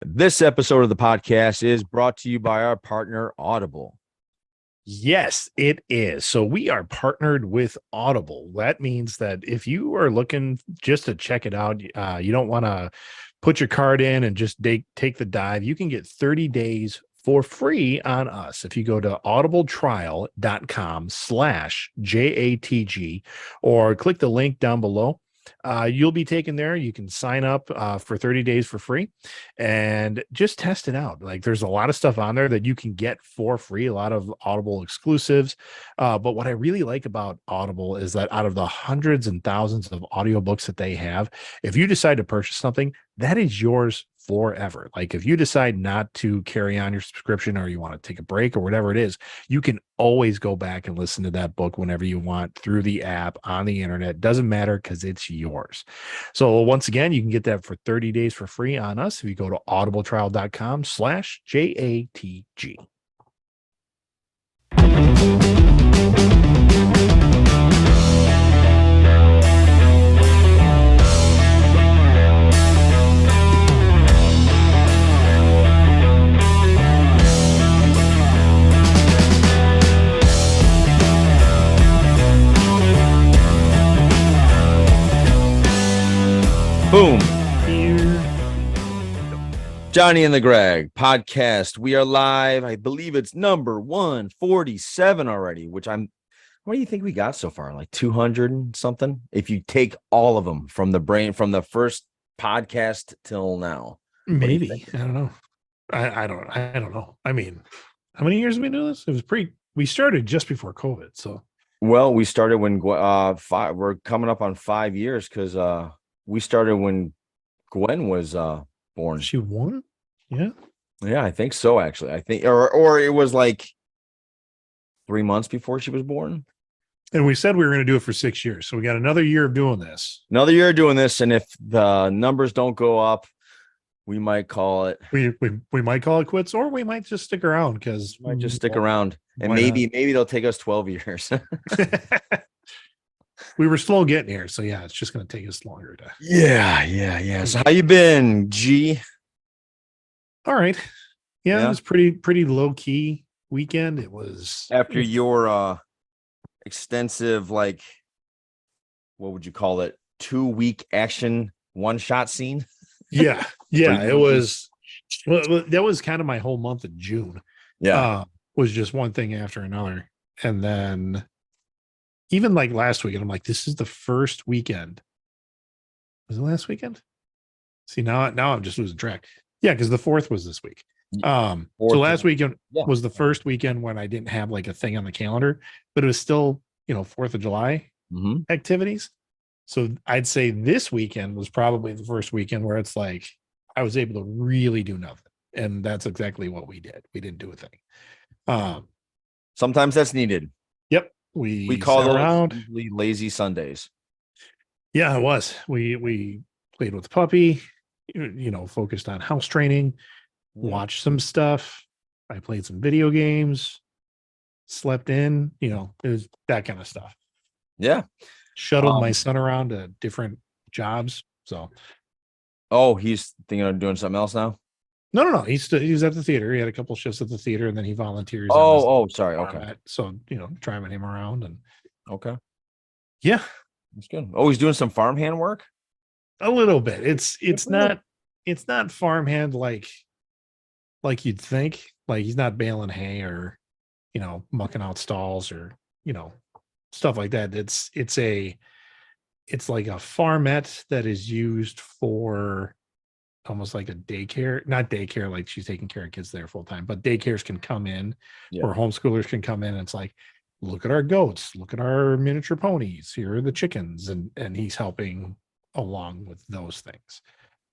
This episode of the podcast is brought to you by our partner, Audible. Yes, it is. So we are partnered with Audible. That means that if you are looking just to check it out, you don't want to put your card in and just take the dive. You can get 30 days for free on us. If you go to audibletrial.com/JATG or click the link down below, you'll be taken there. You can sign up for 30 days for free and just test it out. Like there's a lot of stuff on there that you can get for free, a lot of Audible exclusives. But what I really like about Audible is that out of the hundreds and thousands of audiobooks that they have, if you decide to purchase something, that is yours forever. Like if you decide not to carry on your subscription or you want to take a break or whatever it is, you can always go back and listen to that book whenever you want through the app on the internet. Doesn't matter because it's yours. So once again, you can get that for 30 days for free on us if you go to audibletrial.com/JATG. Boom. Johnny and the Greg podcast. We are live. I believe it's number 147 already, what do you think we got so far? Like 200 and something? If you take all of them from the first podcast till now. Maybe. I don't know. I don't know. I mean, how many years have we been doing this? We started just before COVID. So, well, we started when we're coming up on 5 years because we started when Gwen was born. She won? Yeah. Yeah, I think so, actually. I think or it was like 3 months before she was born. And we said we were going to do it for 6 years. So we got another year of doing this. Another year of doing this. And if the numbers don't go up, we might call it. We might call it quits, or we might just stick around because might just stick around. And maybe they'll take us 12 years. We were slow getting here. So yeah, it's just going to take us longer to. Yeah. So how you been, G? All right. Yeah. It was pretty low key weekend. It was after your extensive, like, what would you call it? 2-week action one-shot scene. Yeah. It was. Well, that was kind of my whole month of June. Yeah. Was just one thing after another, and then even like last weekend, I'm like, this is the first weekend. Was it last weekend? See, now I'm just losing track. Yeah, because the 4th was this week. So last weekend was the first weekend when I didn't have like a thing on the calendar, but it was still, 4th of July activities. So I'd say this weekend was probably the first weekend where it's like I was able to really do nothing. And that's exactly what we did. We didn't do a thing. Sometimes that's needed. Yep. We call those lazy Sundays. Yeah, it was. We played with the puppy, focused on house training, watched some stuff. I played some video games, slept in, it was that kind of stuff. Yeah. Shuttled my son around to different jobs. So. Oh, he's thinking of doing something else now? No. He's at the theater. He had a couple shifts at the theater, and then he volunteers. Sorry. Okay. So driving him around and. Okay. Yeah, that's good. Oh, he's doing some farmhand work. A little bit. It's not farmhand like you'd think. Like he's not baling hay or, mucking out stalls or stuff like that. It's like a farmette that is used for. Almost like a daycare, not daycare, like she's taking care of kids there full time, but daycares can come in or homeschoolers can come in. And it's like, look at our goats, look at our miniature ponies. Here are the chickens. And he's helping along with those things.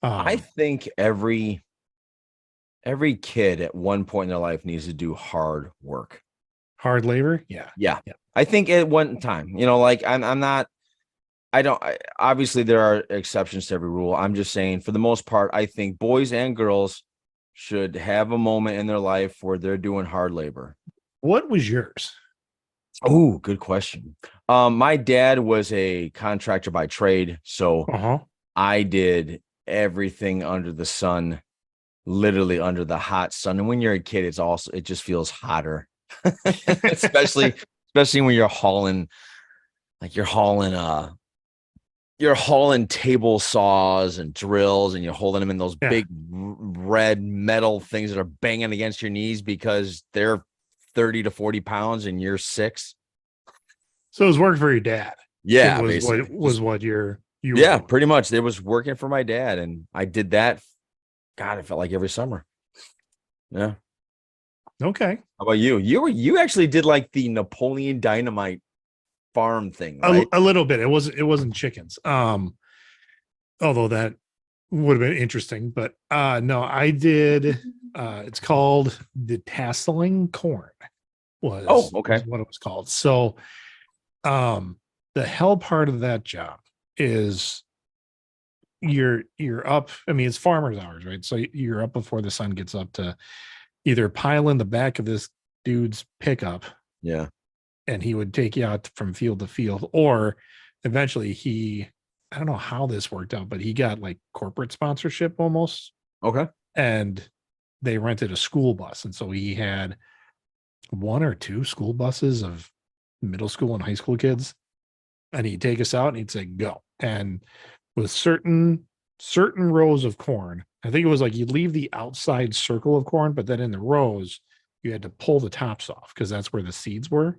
I think every kid at one point in their life needs to do hard work. Hard labor. Yeah. I think at one time, obviously there are exceptions to every rule. I'm just saying, for the most part, I think boys and girls should have a moment in their life where they're doing hard labor. What was yours? Oh, good question. My dad was a contractor by trade, so I did everything under the sun literally under the hot sun. And when you're a kid, it just feels hotter. especially especially when you're hauling table saws and drills, and you're holding them in those Yeah. big red metal things that are banging against your knees because they're 30 to 40 pounds and you're 6. So it was working for your dad. It Yeah, was basically. what you were Yeah, doing. pretty much. It was working for my dad, and I did that. God, it felt like every summer. Yeah. Okay. How about you? You actually did like the Napoleon Dynamite farm thing, right? A little bit. It wasn't chickens. Although that would have been interesting, but no, I did it's called detasseling corn Oh, was okay. what it was called. So the hell part of that job is you're up. I mean, it's farmers hours, right? So you're up before the sun gets up to either pile in the back of this dude's pickup Yeah. and he would take you out from field to field, or eventually I don't know how this worked out, but he got like corporate sponsorship almost, Okay. and they rented a school bus. And so he had one or two school buses of middle school and high school kids. And he'd take us out and he'd say, go. And with certain rows of corn, I think it was like you'd leave the outside circle of corn, but then in the rows, you had to pull the tops off because that's where the seeds were.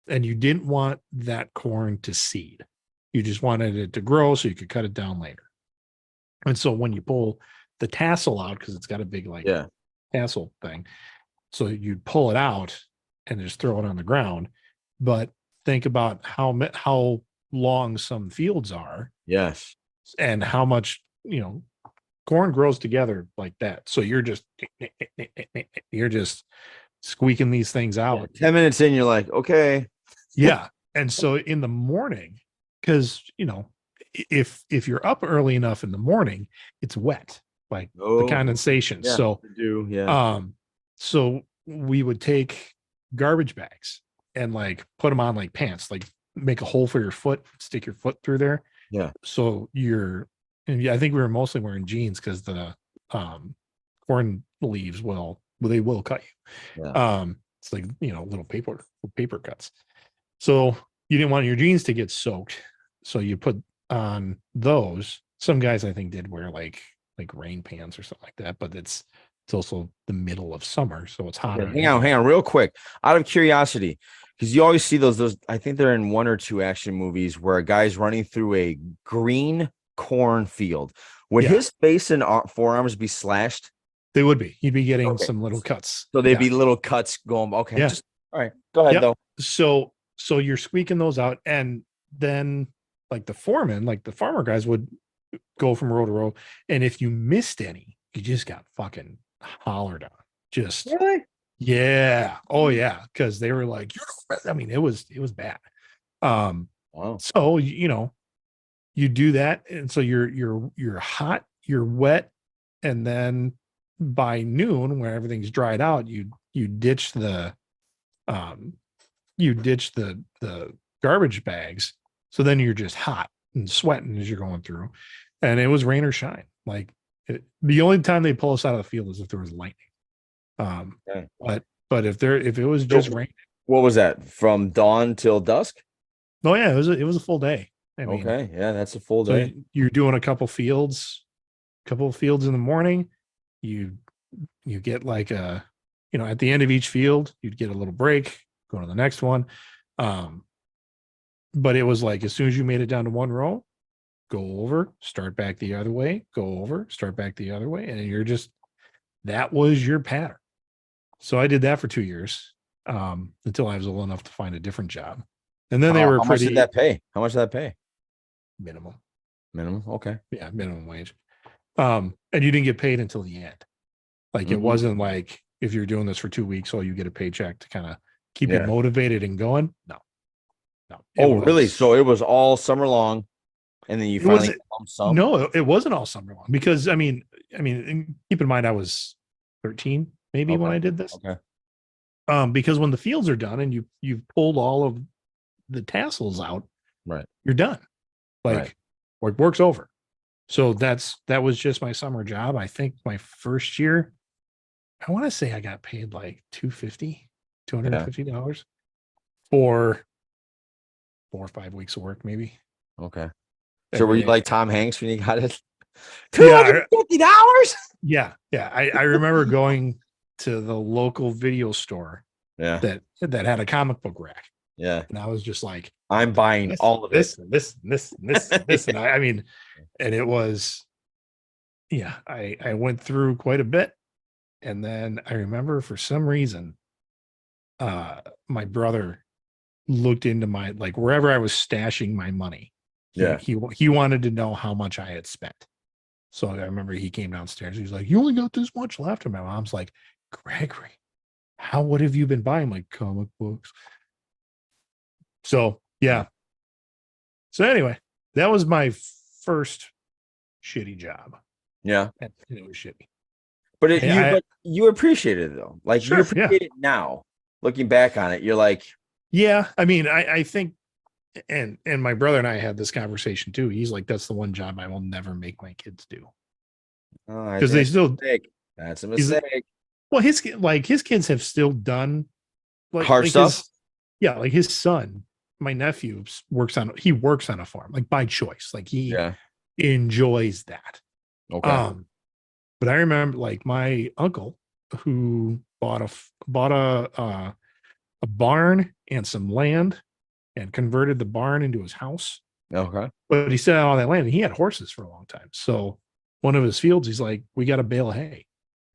And you didn't want that corn to seed. You just wanted it to grow so you could cut it down later. And so when you pull the tassel out, because it's got a big like Yeah. tassel thing, so you'd pull it out and just throw it on the ground. But think about how long some fields are Yes. and how much corn grows together like that. So you're just squeaking these things Yeah. out. 10 minutes in, you're like, okay. Yeah. And so in the morning, because if you're up early enough in the morning, it's wet, like the Oh, condensation. yeah. So Do. Yeah. so we would take garbage bags and like put them on like pants, like make a hole for your foot, stick your foot through there. Yeah. So and yeah, I think we were mostly wearing jeans because the corn leaves they will cut you. Yeah. It's like little paper cuts. So you didn't want your jeans to get soaked. So you put on those. Some guys I think did wear like rain pants or something like that, but it's also the middle of summer, so it's hotter. Okay, hang on, real quick. Out of curiosity, because you always see those. I think they're in one or two action movies where a guy's running through a green cornfield. Would Yeah. his face and forearms be slashed? They would be. You'd be getting Okay. some little cuts. So they'd Yeah. be little cuts going. Okay, Yeah. just all right. Go ahead Yep. though. So you're squeaking those out, and then like the foreman, like the farmer guys would go from row to row, and if you missed any, you just got fucking hollered on. Just Really? yeah. Oh yeah, because they were like, I mean, it was bad. Wow. So you do that, and so you're hot, you're wet, and then by noon, where everything's dried out, you ditch the um the garbage bags. So then you're just hot and sweating as you're going through. And it was rain or shine. Like the only time they pull us out of the field is if there was lightning. Okay. But if it was just rain, What was that? From dawn till dusk? oh yeah, it was a full day. I mean, Okay, yeah, that's a full so day. you're doing a couple of fields in the morning. You get like at the end of each field, you'd get a little break, go to the next one. But it was like as soon as you made it down to one row, go over, start back the other way, go over, start back the other way, and that was your pattern. So I did that for 2 years until I was old enough to find a different job. And then they were How much did that pay? How much did that pay? minimum. Minimum. Okay. Yeah, minimum wage. And you didn't get paid until the end. Like it wasn't like if you're doing this for 2 weeks, you get a paycheck to kind of keep you motivated and going. No. Oh, really? So it was all summer long, and then you finally get some? No, it wasn't all summer long because I mean, keep in mind I was 13 maybe when I did this. Okay. Because when the fields are done and you've pulled all of the tassels out, right, you're done. Like work's over. So that was just my summer job. I think my first year, I want to say I got paid like Yeah. $250 for 4 or 5 weeks of work, maybe. Okay. So And were you then, like Tom Hanks when you got it? yeah, $250? yeah. I remember going to the local video store Yeah. that had a comic book rack. Yeah. And I was just like, I'm buying this, all of it. this, and this, and this, and this, and this. And I mean, and it was, yeah, I went through quite a bit. And then I remember for some reason, my brother looked into my, like, wherever I was stashing my money. Yeah. He wanted to know how much I had spent. So I remember he came downstairs. He's like, "You only got this much left." And my mom's like, "Gregory, what have you been buying?" Like, comic books. So yeah. So anyway, that was my first shitty job. Yeah. And it was shitty. But I but you appreciate it though. Like you Sure, yeah. appreciate it now. Looking back on it, you're like, Yeah. I mean, I think, and my brother and I had this conversation too. He's like, that's the one job I will never make my kids do. oh, Because they that's a still, mistake. That's a he's mistake. well, his kids have still done Hard like stuff. like his son, my nephew works on a farm, like by choice. Like he Yeah. enjoys that. Okay. But I remember like my uncle who bought a barn and some land and converted the barn into his house. Okay. But he said all that land and he had horses for a long time. So one of his fields, he's like, we got a bale of hay.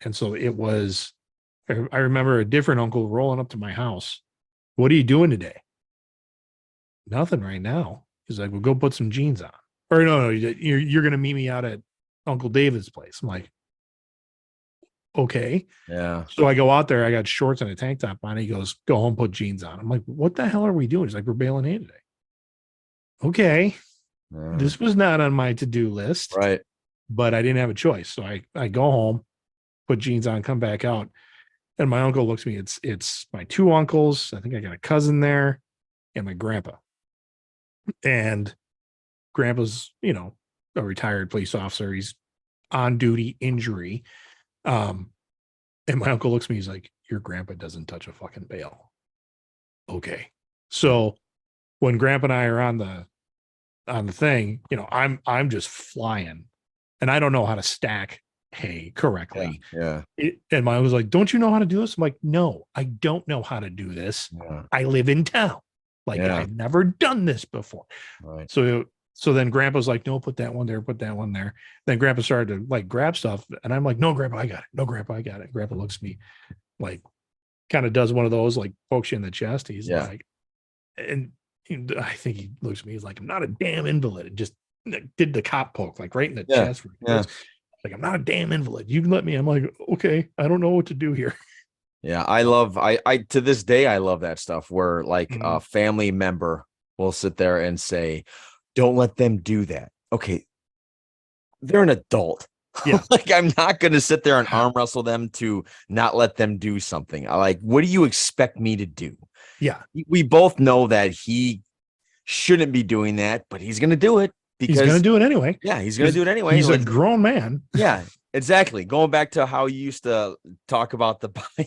And so it was, I remember a different uncle rolling up to my house. What are you doing today? Nothing right now. He's like, well, go put some jeans on. Or no, you're going to meet me out at Uncle David's place. I'm like, okay. Yeah. So I go out there. I got shorts and a tank top on. He goes, go home, put jeans on. I'm like, what the hell are we doing? He's like, we're baling hay today. Okay. This was not on my to-do list, right. but I didn't have a choice. So I go home, put jeans on, come back out. And my uncle looks at me. It's my two uncles. I think I got a cousin there and my grandpa. And grandpa's, a retired police officer. He's on duty injury. And my uncle looks at me. He's like, your grandpa doesn't touch a fucking bale. Okay. So when grandpa and I are on the thing, I'm just flying and I don't know how to stack hay correctly. Yeah. And my was like, don't you know how to do this? I'm like, no, I don't know how to do this. Yeah. I live in town. Like I've never done this before. Right. So then grandpa's like, no, put that one there, put that one there. Then grandpa started to like grab stuff. And I'm like, no, grandpa, I got it. No, grandpa, I got it. Grandpa looks at me like kind of does one of those, like pokes you in the chest. He's like, and I think he looks at me. He's like, I'm not a damn invalid. It just did the cop poke, like right in the chest. Yeah. Like, I'm not a damn invalid. You can let me. I'm like, okay, I don't know what to do here. Yeah. I to this day, I love that stuff where like a family member will sit there and say, don't let them do that. Okay. They're an adult. Yeah. Like I'm not going to sit there and arm wrestle them to not let them do something. I like, what do you expect me to do? Yeah. We both know that he shouldn't be doing that, but he's going to do it because he's going to do it anyway. Yeah. He's going to do it anyway. He's a grown man. Yeah, exactly. Going back to how you used to talk about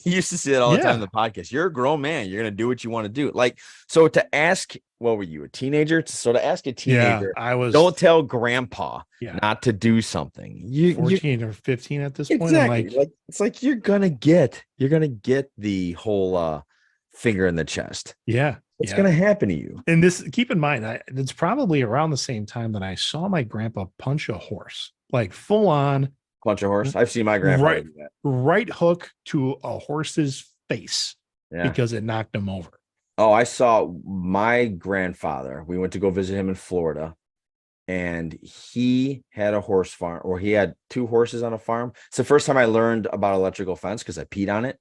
you used to say it all the time in the podcast. You're a grown man. You're going to do what you want to do. like, so to ask, what were you, a teenager? So to ask a teenager, I was. Don't tell grandpa not to do something. You 14 or 15 at this point. Exactly. Like it's like you're gonna get the whole finger in the chest. Yeah. It's gonna happen to you. And this, keep in mind, it's probably around the same time that I saw my grandpa punch a horse, like full on punch a horse. I've seen my grandpa do that. Right hook to a horse's face because it knocked him over. Oh, I saw my grandfather. We went to go visit him in Florida, and he had a horse farm, or he had 2 horses on a farm. It's the first time I learned about electrical fence because I peed on it.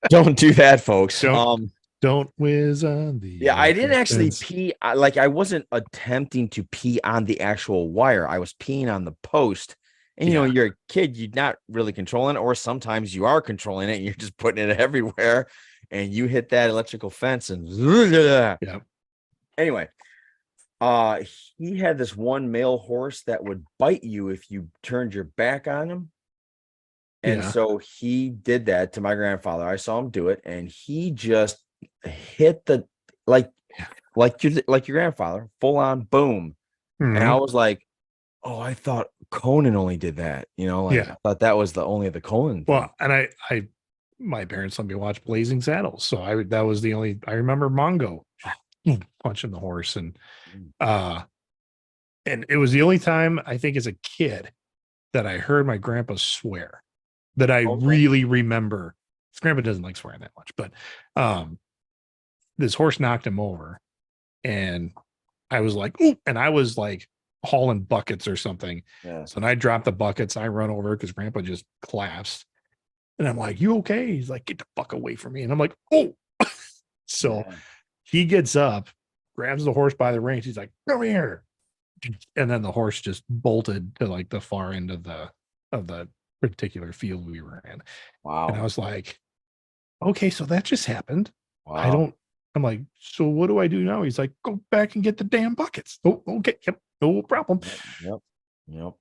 Don't do that, folks. Don't whiz on the. Yeah, I didn't actually pee. I wasn't attempting to pee on the actual wire. I was peeing on the post. And you're a kid, you're not really controlling it, or sometimes you are controlling it and you're just putting it everywhere. And you hit that electrical fence and anyway, Uh, he had this one male horse that would bite you if you turned your back on him. And Yeah. so he did that to my grandfather. I saw him do it, and he just hit the like Yeah. like your grandfather, full on boom. And I Mhm. was like, oh, I thought Conan only did that. Like Yeah. I thought that was the only the Conan thing. Well, and my parents let me watch Blazing Saddles, so that was the only I remember Mongo punching the horse, uh, and it was the only time I think as a kid that I heard my grandpa swear that I Okay. really remember. His grandpa doesn't like swearing that much, but um, this horse knocked him over, and I was like, ooh, and I was like hauling buckets or something. Yeah. So then I dropped the buckets. I run over because grandpa just collapsed. And I'm like, you okay? He's like, get the fuck away from me. And I'm like, oh. So Yeah. he gets up, grabs the horse by the reins. He's like, come here. And then the horse just bolted to like the far end of the particular field we were in. And I Wow. was like, okay, so that just happened. I Wow. don't, I'm like, so what do I do now? He's like, go back and get the damn buckets. Oh, okay. Yep. No problem. Yep. Yep. Yep.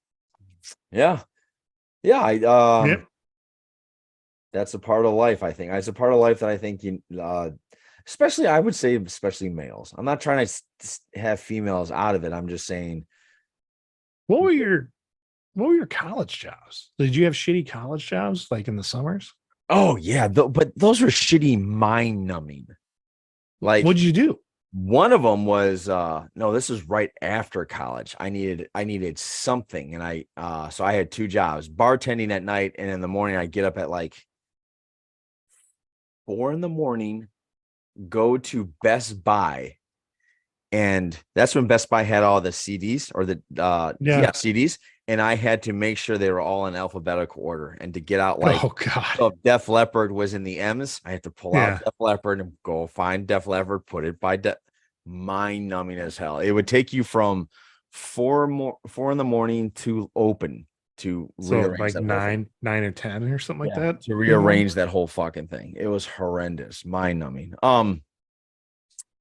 Yeah. Yeah. Yep. That's a part of life, I think. It's a part of life that I think especially I would say especially males. I'm not trying to have females out of it. I'm just saying, What were your what were your college jobs? Did you have shitty college jobs like in the summers? oh yeah, but those were shitty mind numbing. Like What'd you do? one of them was no, this was right after college. I needed something, and so I had two jobs: bartending at night, and in the morning I get up at like 4 in the morning, go to Best Buy, and that's when Best Buy had all the CDs or the Yeah. CDs, and I had to make sure they were all in alphabetical order, and to get out like, Oh God. so if Def Leppard was in the M's, I had to pull out Yeah. Def Leppard and go find Def Leppard, put it by mind numbing as hell. It would take you from 4 in the morning to open to So rearrange like that whole thing. 9 or 10 or something like Yeah, that to in the morning. rearrange that whole fucking thing. It was horrendous, mind numbing.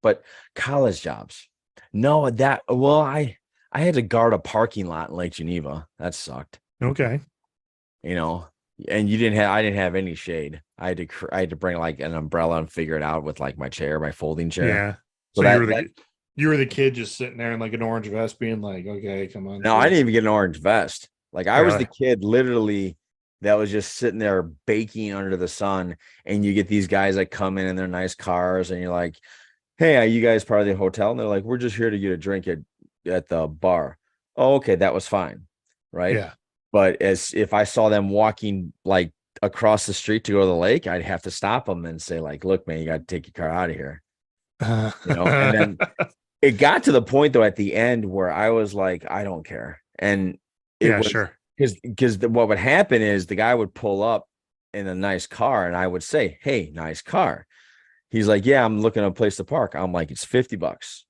But college jobs. No, that well, I had to guard a parking lot in Lake Geneva. That sucked. Okay. You know, and I didn't have any shade. I had to bring like an umbrella and figure it out with like my chair, my folding chair. Yeah. So So that you were the kid just sitting there in like an orange vest being like, okay, come on no, I through. didn't even get an orange vest. Like I was the Really? kid literally that was just sitting there baking under the sun, and you get these guys that come in their nice cars, and you're like, "Hey, are you guys part of the hotel?" And they're like, "We're just here to get a drink at the bar." Oh, okay, that was fine, right? Yeah. But as if I saw them walking like across the street to go to the lake, I'd have to stop them and say, like, "Look, man, you got to take your car out of here," And then it got to the point though at the end where I was like, I don't care. And it Yeah, was sure. because what would happen is the guy would pull up in a nice car, and I would say, "Hey, nice car." He's like, "Yeah, I'm looking at a place to park." I'm like, "It's $50.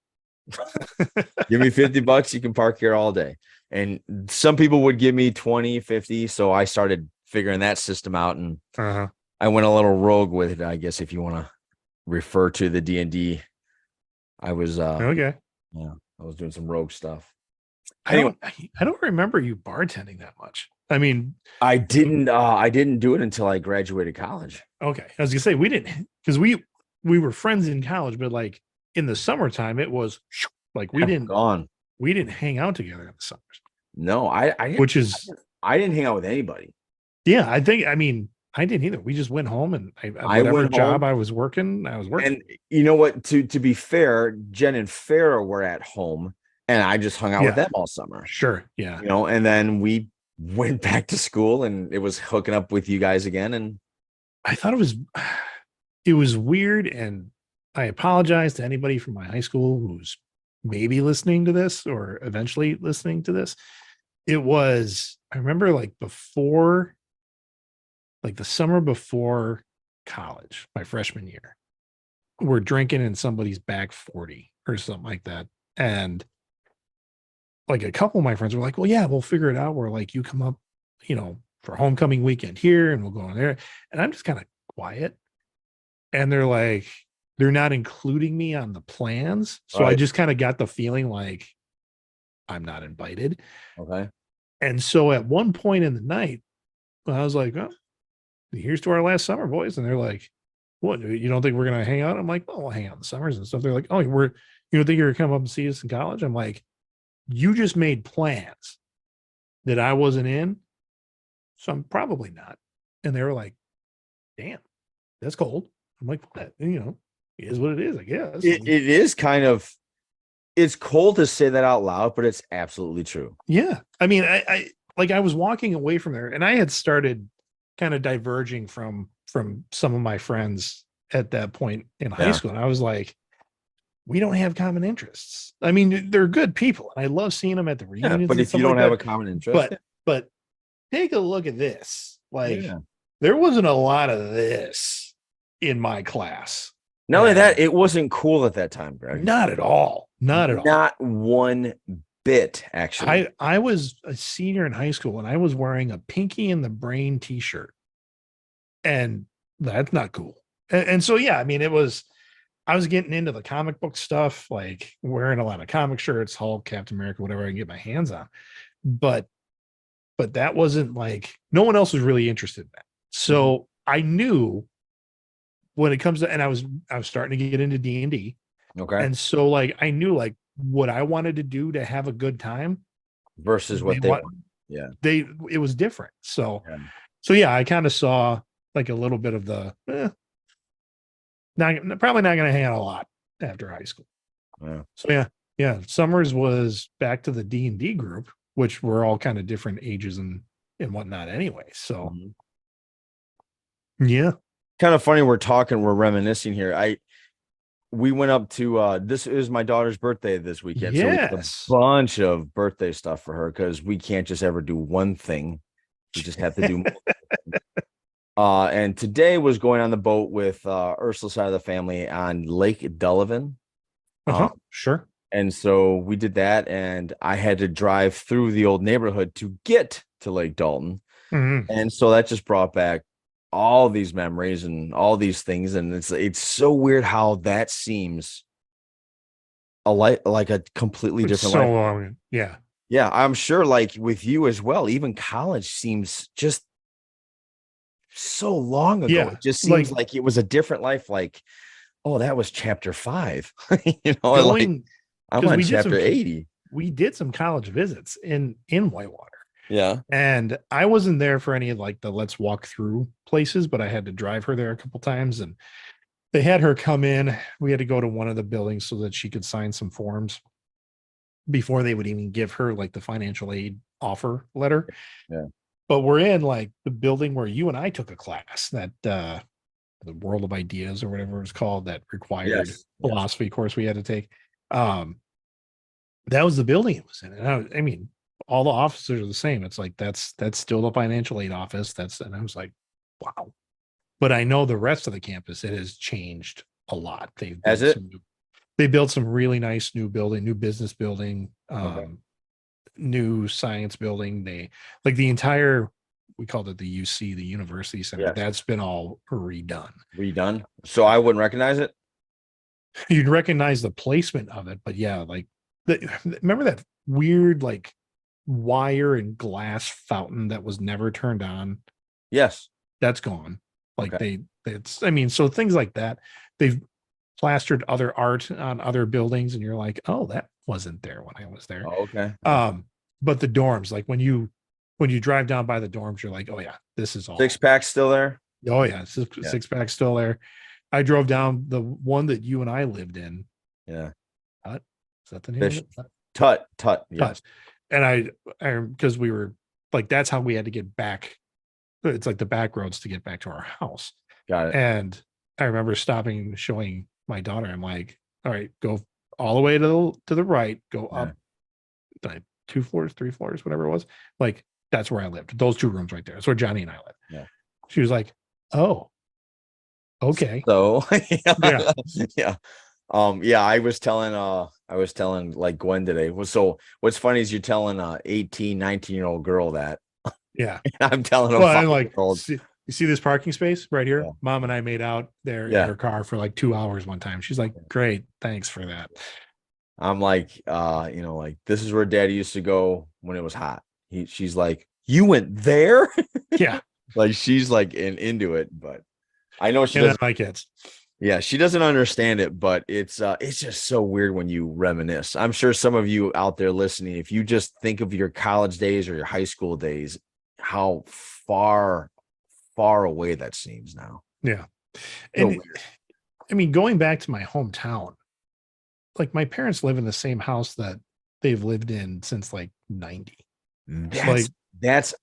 Give me $50, you can park here all day." And some people would give me 20, 50. So I started figuring that system out, and Uh-huh. I went a little rogue with it, I guess, if you want to refer to the D&D. I was Okay. yeah, I was doing some rogue stuff. I Anyway, don't I don't remember you bartending that much. I mean, I didn't do it until I graduated college. okay. I was gonna say we didn't because we were friends in college, but like in the summertime, it was like Gone. we didn't hang out together in the summers, No, which is I didn't hang out with anybody. yeah. I mean I didn't either. We just went home and I whatever went job home, I was working, I was working. and you know what? To be fair, Jen and Farrah were at home, and I just hung out with Yeah, them all summer. sure. Yeah, And then we went back to school, and it was hooking up with you guys again. And I thought it was weird, and I apologize to anybody from my high school who's maybe listening to this or eventually listening to this. It was I remember like before like the summer before college, my freshman year, we're drinking in somebody's back 40 or something like that. And like a couple of my friends were like, well, yeah, we'll figure it out. Where like you come up, for homecoming weekend here and we'll go on there. And I'm just kind of quiet. And they're like, they're not including me on the plans. So I Right. just kind of got the feeling like I'm not invited. Okay. And so at one point in the night, I was like, oh, here's to our last summer, boys. And they're like, what? You don't think we're going to hang out? I'm like, well, we'll hang out in the summers and stuff. They're like, oh, you don't think you're going to come up and see us in college? I'm like, you just made plans that I wasn't in. So I'm probably not. And they were like, damn, that's cold. I'm like, what? It is what it is, I guess. It is kind of, it's cold to say that out loud, but it's absolutely true. Yeah. I mean, I was walking away from there and I had started kind of diverging from some of my friends at that point in high school. And I was like, we don't have common interests. I mean, they're good people. And I love seeing them at the reunions. But if you don't have a common interest, but take a look at this. Like, there wasn't a lot of this in my class. Not only that, it wasn't cool at that time, Greg. Not at all. Not at all. Not one bit, actually. I was a senior in high school and I was wearing a Pinky in the Brain t-shirt. And that's not cool. And so, yeah, I mean, I was getting into the comic book stuff, like wearing a lot of comic shirts, Hulk, Captain America, whatever I can get my hands on. But that wasn't like, no one else was really interested in that. So I knew when it comes to, and I was starting to get into D&D. Okay. And so like, I knew like what I wanted to do to have a good time versus what they wanted. Yeah. It was different. So yeah, I kind of saw like a little bit of the, probably not going to hang out a lot after high school. Yeah. So yeah. Summers was back to the D&D group, which were all kind of different ages and whatnot anyway. So yeah. Kind of funny. We're reminiscing here. We went up to this is my daughter's birthday this weekend. Yes. So we did a bunch of birthday stuff for her because we can't just ever do one thing. We just have to do and today was going on the boat with Ursula's side of the family on Lake Delavan. Sure. And so we did that, and I had to drive through the old neighborhood to get to Lake Dalton. Mm-hmm. And so that just brought back all these memories and all these things. And it's so weird how that seems like a completely different life. Long. Yeah. Yeah. I'm sure like with you as well, even college seems just so long ago. Yeah. It just seems like it was a different life. Like, oh, that was chapter 5, I'm on chapter 80. We did some college visits in Whitewater. Yeah. And I wasn't there for any of like the let's walk through places, but I had to drive her there a couple times and they had her come in. We had to go to one of the buildings so that she could sign some forms before they would even give her like the financial aid offer letter. Yeah. But we're in like the building where you and I took a class that the World of Ideas or whatever it was called that required philosophy course we had to take. That was the building it was in. And I mean, all the officers are the same. It's like, that's still the financial aid office. And I was like, wow. But I know the rest of the campus, it has changed a lot. They built some really nice new business building, new science building. They like the entire, we called it the UC, the University Center. Yes. That's been all redone. So I wouldn't recognize it. You'd recognize the placement of it, but yeah, like remember that weird like wire and glass fountain that was never turned on? Yes, that's gone. Like so things like that. They've plastered other art on other buildings, and you're like, oh, that wasn't there when I was there. Oh, okay. But the dorms, like when you drive down by the dorms, you're like, oh yeah, this is all. Six-pack's still there. Oh yeah, six-pack's still there. I drove down the one that you and I lived in. Yeah. Tut? Is that the name of it? Tut. Yes. And I because we were like, that's how we had to get back. It's like the back roads to get back to our house. Got it. And I remember stopping, showing my daughter. I'm like, all right, go all the way to the right, go up like 2 floors, 3 floors, whatever it was. Like, that's where I lived. Those 2 rooms right there. That's where Johnny and I lived. Yeah. She was like, oh, okay. So yeah. I was telling like Gwen today. So what's funny is you're telling 18, 19-year-old girl that. Yeah. I'm telling them 5-year-old. You see this parking space right here? Yeah. Mom and I made out there in Yeah. her car for like 2 hours one time. She's like, great, thanks for that. I'm like, like this is where daddy used to go when it was hot. She's like, you went there? Yeah. Like she's like into it, but I know she And then doesn't. my kids. Yeah, she doesn't understand it, but it's just so weird when you reminisce. I'm sure some of you out there listening, if you just think of your college days or your high school days, how far, far away that seems now. Yeah. So And weird. I mean, going back to my hometown, like my parents live in the same house that they've lived in since like 90. That's Like, that's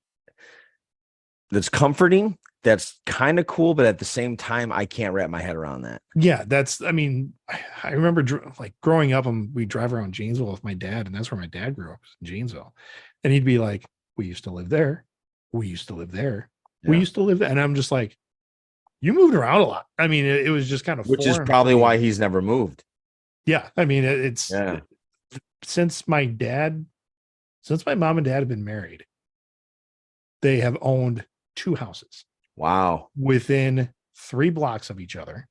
that's comforting. That's kind of cool, but at the same time, I can't wrap my head around that. yeah, I mean, I remember like growing up and we drive around Janesville with my dad, and that's where my dad grew up, in Janesville. And he'd be like, we used to live there. We used to live there. We Yeah. used to live there. And I'm just like, you moved around a lot. I mean, it was just kind of Which is foreign for probably me. why he's never moved. Yeah. I mean, it's Yeah. since since my mom and dad have been married, they have owned two houses Wow. within 3 blocks of each other.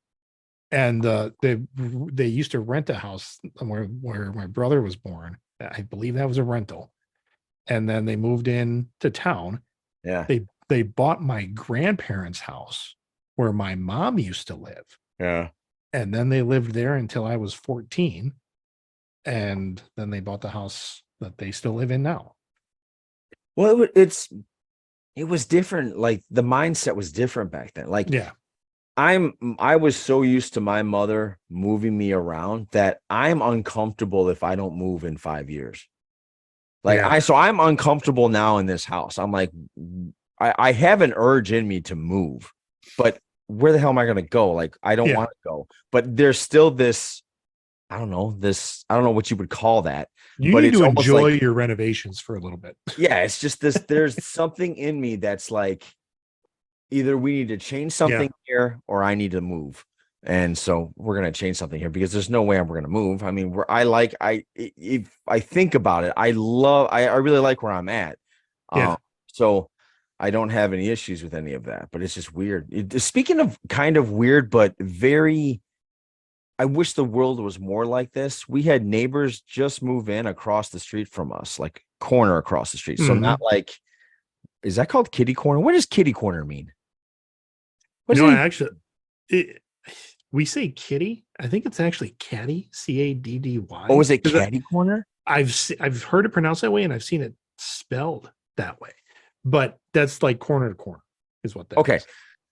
And they used to rent a house where my brother was born. I believe that was a rental. And then they moved in to town. Yeah. They bought my grandparents' house where my mom used to live. Yeah. And then they lived there until I was 14. And then they bought the house that they still live in now. Well, it was different. Like the mindset was different back then. Like Yeah. I was so used to my mother moving me around that I'm uncomfortable if I don't move in 5 years. Like Yeah. so I'm uncomfortable now in this house. I'm like, I have an urge in me to move, but where the hell am I going to go? Like, I don't Yeah. want to go, but there's still this, I don't know what you would call that, You but need it's to almost enjoy like, your renovations for a little bit. yeah, it's just this, there's something in me that's like, either we need to change Yeah. something here or I need to move. And so we're going to change something here because there's no way we're going to move. I mean, if I think about it, I really like where I'm at. Yeah. So I don't have any issues with any of that, but it's just weird. Speaking of kind of weird, but very, I wish the world was more like this. We had neighbors just move in across the street from us, like corner across the street. So Mhm. not like, is that called kitty corner? What does kitty corner mean? What You does know, it I even actually, it, we say kitty. I think it's actually caddy, Oh, Caddy. is it Because caddy corner? I've heard it pronounced that way, and I've seen it spelled that way. But that's like corner to corner is what that Okay. is.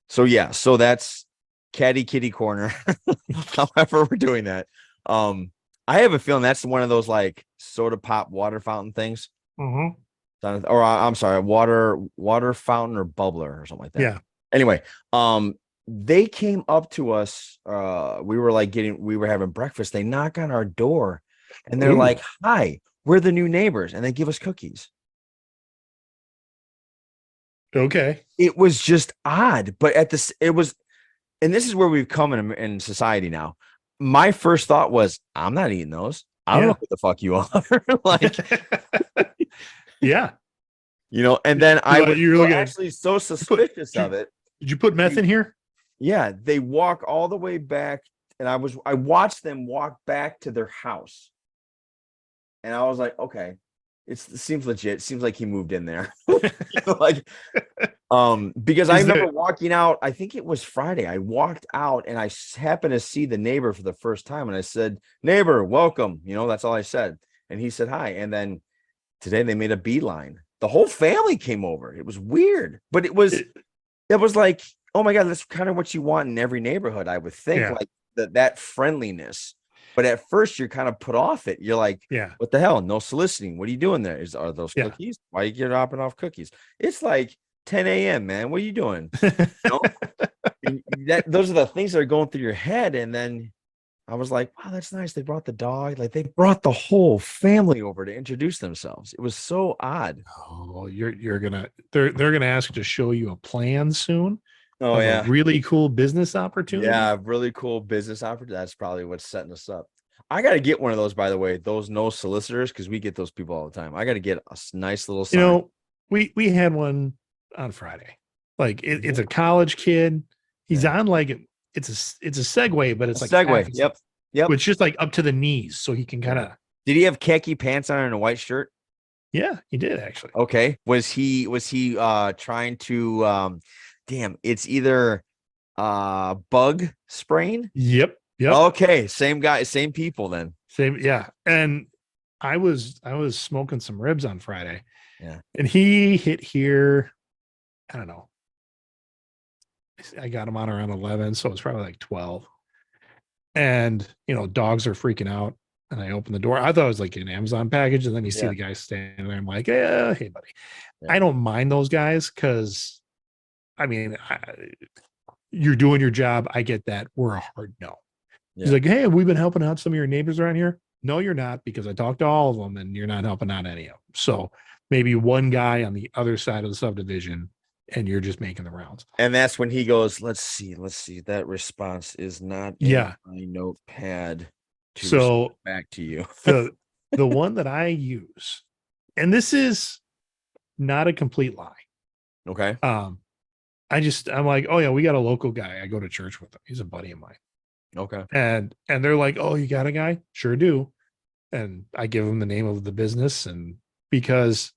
So yeah, so that's caddy kitty corner. However, we're doing that. I have a feeling that's one of those like soda pop water fountain things. Mhm. Or I'm sorry, water fountain or bubbler or something like that. Yeah. Anyway, they came up to us. We were having breakfast. They knock on our door and they're Ooh. like, "Hi, we're the new neighbors," and they give us cookies. Okay. It was just odd, but and this is where we've come in society now. My first thought was, I'm not eating those. I don't know Yeah. who the fuck you are. Like, Yeah. and then I was You're looking at actually so you put suspicious did of it. you put meth in here? Yeah, they walk all the way back, and I watched them walk back to their house, and I was like, okay, it seems legit. It seems like he moved in there. Like, because I Is remember there walking out, I think it was Friday. I walked out and I happened to see the neighbor for the first time, and I said, "Neighbor, welcome." That's all I said, and he said hi. And then today they made a beeline. The whole family came over. It was weird, but it was like, oh my God, that's kind of what you want in every neighborhood, I would think, yeah. like that friendliness. But at first, you're kind of put off it. You're like, Yeah. what the hell? No soliciting. What are you doing there? Are those Yeah. cookies? Why are you dropping off cookies? It's like 10 a.m., man. What are you doing? You know, those are the things that are going through your head. And then I was like, wow, that's nice. They brought the dog. Like they brought the whole family over to introduce themselves. It was so odd. Oh, they're gonna ask to show you a plan soon Oh, of a yeah. really cool business opportunity. Yeah, really cool business opportunity. That's probably what's setting us up. I got to get one of those, by the way, those no solicitors, because we get those people all the time. I got to get a nice little You sign. know, we had one on Friday. Like it's a college kid. He's Yeah. on like it's a Segway, but A it's like segue. half. Yep. Yep. It's just like up to the knees, so he can kind Yeah. of. Did he have khaki pants on and a white shirt? Yeah, he did actually. Okay. Was he trying to damn, it's either bug spraying? Yep. Yep. Okay, same guy, same people then. Same. Yeah. And I was smoking some ribs on Friday, Yeah. and he hit here. I don't know. I got him on around 11, so it's probably like 12. And dogs are freaking out. And I open the door. I thought it was like an Amazon package, and then you see Yeah. the guy standing there. I'm like, yeah, hey, buddy. Yeah. I don't mind those guys because, I mean, you're doing your job. I get that. We're a hard no. He's Yeah. like, hey, we've been helping out some of your neighbors around here. No, you're not, because I talked to all of them, and you're not helping out any of them. So maybe one guy on the other side of the subdivision, and you're just making the rounds. And that's when he goes, let's see. That response is not in Yeah. my notepad to respond So back to you. the the one that I use, and this is not a complete lie. Okay. I'm like, oh yeah, we got a local guy. I go to church with him. He's a buddy of mine. Okay. And they're like, oh, you got a guy? Sure do. And I give him the name of the business, and because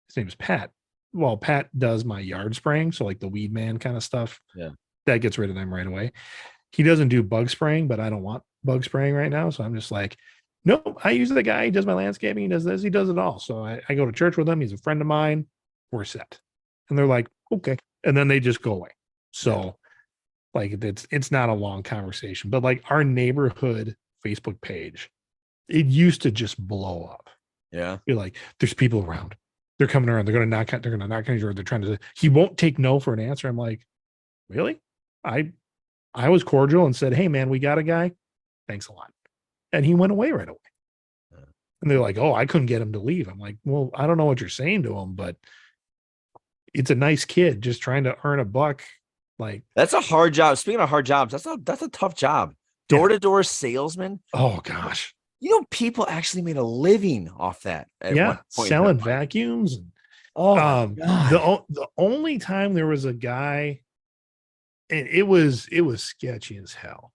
his name is Pat. Well, Pat does my yard spraying, so like the weed man kind of stuff. Yeah. That gets rid of them right away. He doesn't do bug spraying, but I don't want bug spraying right now. So I'm just like, nope, I use the guy. He does my landscaping. He does this. He does it all. So I go to church with him. He's a friend of mine. We're set. And they're like, okay. And then they just go away. So like it's not a long conversation, but like our neighborhood Facebook page, it used to just blow up. Yeah. You're like, there's people around. They're coming around. They're gonna knock on your door. They're trying to, he won't take no for an answer. I'm like, really? I was cordial and said, hey man, we got a guy. Thanks a lot. And he went away right away. And they're like, oh, I couldn't get him to leave. I'm like, well, I don't know what you're saying to him, but it's a nice kid just trying to earn a buck. Like, That's a hard job. Speaking of hard jobs, that's a tough job. Door-to-door salesman. oh gosh. People actually made a living off that at Yeah. one point in Selling their life. vacuums. And, Oh my God. the only time there was a guy, and it was sketchy as hell.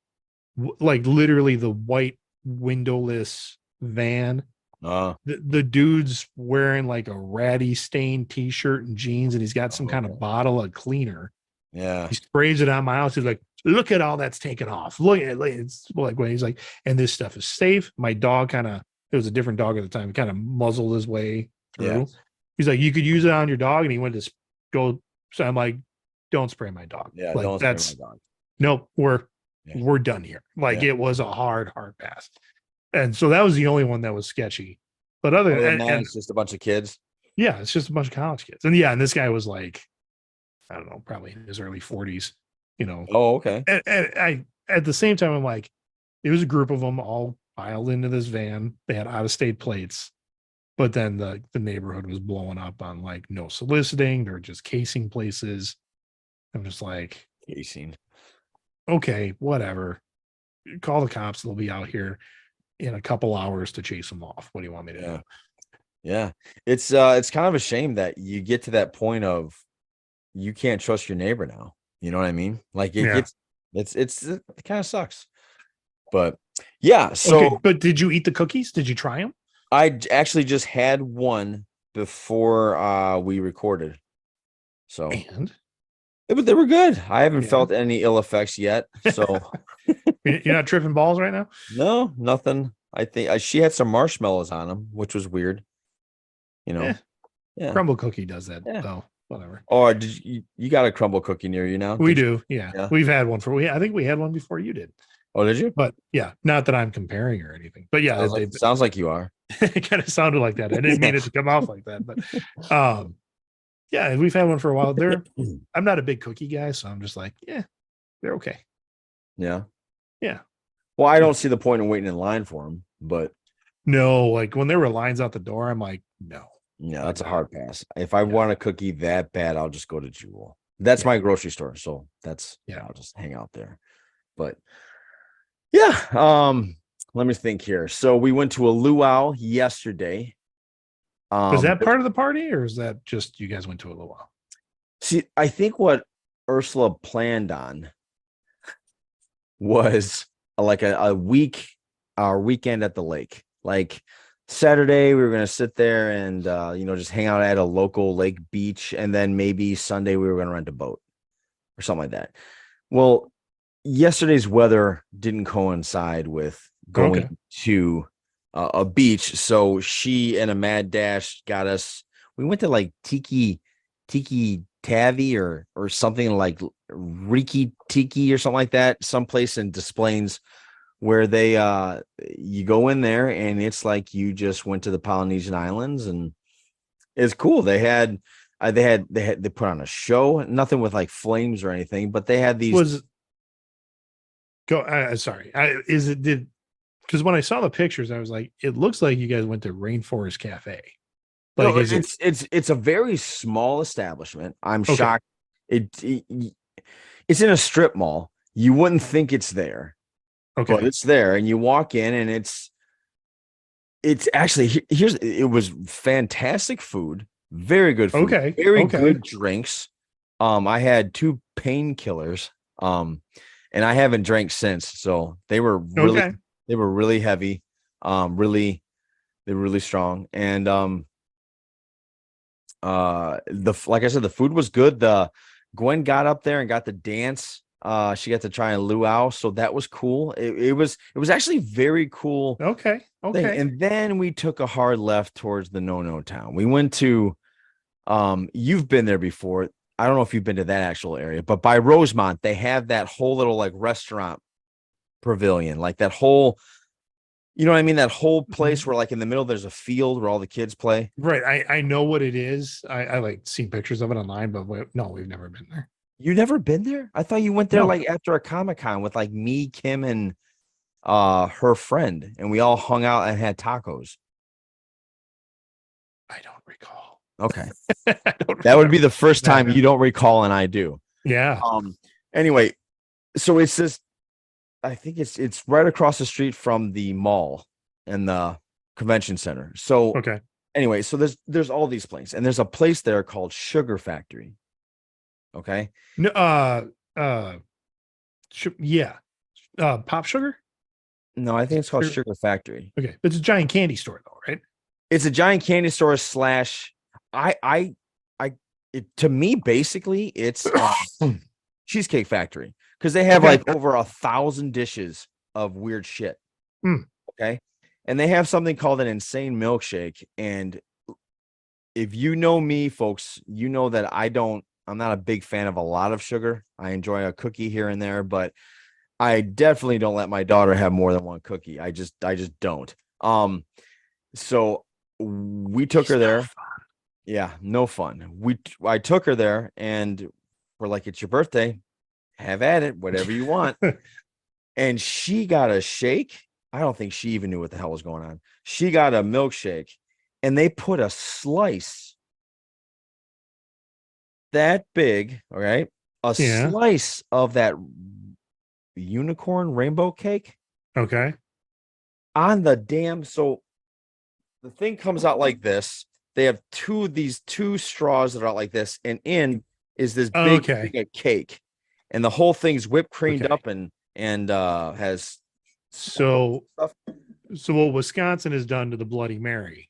Like literally the white windowless van. The dude's wearing like a ratty stained t-shirt and jeans, and he's got some kind of bottle of cleaner. Yeah. He sprays it on my house. He's like, look at all that's taken off. Look at it. It's like when he's like, and this stuff is safe. My dog it was a different dog at the time, kind of muzzled his way through. Yeah. He's like, you could use it on your dog. And he went to go. So I'm like, don't spray my dog. Yeah. Like Don't that's, spray my dog. nope, we're done here. Like it was a hard pass. And so that was the only one that was sketchy. But other than that, it's just a bunch of kids. Yeah, it's just a bunch of college kids. And this guy was like, I don't know, probably in his early 40s, Oh, okay. And I, at the same time, I'm like, it was a group of them all piled into this van. They had out of state plates, but then the neighborhood was blowing up on like no soliciting. They're just casing places. I'm just like, Casing. okay, whatever. Call the cops. They'll be out here in a couple hours to chase them off. What do you want me to do? Yeah. It's kind of a shame that you get to that point of you can't trust your neighbor now. You know what I mean? Like it kind of sucks. But yeah, so okay, but did you eat the cookies? Did you try them? I actually just had one before we recorded. So And they were good. I haven't felt any ill effects yet. So you're not tripping balls right now? no, nothing. I think she had some marshmallows on them, which was weird. Yeah. Crumble cookie does that though. Whatever. Or did you got a crumble cookie near you now? We do. Yeah. We've had one I think we had one before you did. Oh, did you? But yeah, not that I'm comparing or anything. But yeah, sounds like you are. It kind of sounded like that. I didn't mean it to come off like that, but yeah, we've had one for a while. I'm not a big cookie guy, so I'm just like, yeah, they're okay. Yeah. Yeah. Well, I don't see the point in waiting in line for them, but no, like when there were lines out the door, I'm like, no. Yeah, that's a hard pass. If I want a cookie that bad, I'll just go to Jewel. That's my grocery store, so I'll just hang out there. But yeah, let me think here. So we went to a luau yesterday. Was that part of the party, or is that just you guys went to a luau? See, I think what Ursula planned on was like a week, our weekend at the lake. Like Saturday, we were gonna sit there and just hang out at a local lake beach, and then maybe Sunday we were gonna rent a boat or something like that. Well, yesterday's weather didn't coincide with Okay. going to a beach, so she and a mad dash got us. We went to like Tiki Tavi or something like Riki Tiki or something like that, someplace in Des Plaines where they you go in there and it's like you just went to the Polynesian Islands, and it's cool. They put on a show, nothing with like flames or anything, but they had these. Was go sorry. Is it did because when I saw the pictures, I was like, it looks like you guys went to Rainforest Cafe. Like, No, is it it's a very small establishment. I'm okay? shocked. It it's in a strip mall. You wouldn't think it's there, but Okay. it's there, and you walk in, and it's actually it was fantastic food, very good food, Okay. very Okay. good drinks. I had two painkillers, and I haven't drank since, so Okay. they were really heavy, really they were really strong, and the like I said, the food was good. The Gwen got up there and got the dance. She got to try and luau, so that was cool. It was actually very cool Okay. thing. Okay. And then we took a hard left towards the no town. We went to you've been there before. I don't know if you've been to that actual area, but by Rosemont, they have that whole little like restaurant pavilion, like that whole, you know what I mean? That whole place Mhm. where like in the middle there's a field where all the kids play. Right. I know what it is. I like seen pictures of it online, but no, we've never been there. You never been there? I thought you went there No, like after a Comic-Con with like me, Kim, and her friend, and we all hung out and had tacos. I don't recall. Okay. I don't That would be remember the first that. time you don't recall and I do. Yeah. Um anyway, so it's this, I think it's right across the street from the mall and the convention center. So Okay. anyway, so there's all these places, and there's a place there called Sugar Factory. Okay. No. Uh. Yeah. Pop sugar. No, I think it's called Or- Sugar Factory. Okay. It's a giant candy store, though, right? It's a giant candy store slash I I to me basically it's Cheesecake Factory because they have Okay. like over 1,000 dishes of weird shit. Hmm. Okay. And they have something called an insane milkshake. And if you know me, folks, you know that I'm not a big fan of a lot of sugar. I enjoy a cookie here and there, but I definitely don't let my daughter have more than one cookie. I just don't. So we took He's her no there. Yeah, no fun. I took her there and we're like, it's your birthday. Have at it, whatever you want. fun. And she got a shake. I don't think she even knew what the hell was going on. She got a milkshake and they put a slice that big, all right? A Yeah. slice of that unicorn rainbow cake Okay. on the damn. So the thing comes out like this. They have these two straws that are out like this, and in is this big Okay. thing of cake, and the whole thing's whipped creamed Okay. up and has sparkles So, and stuff. so what Wisconsin has done to the Bloody Mary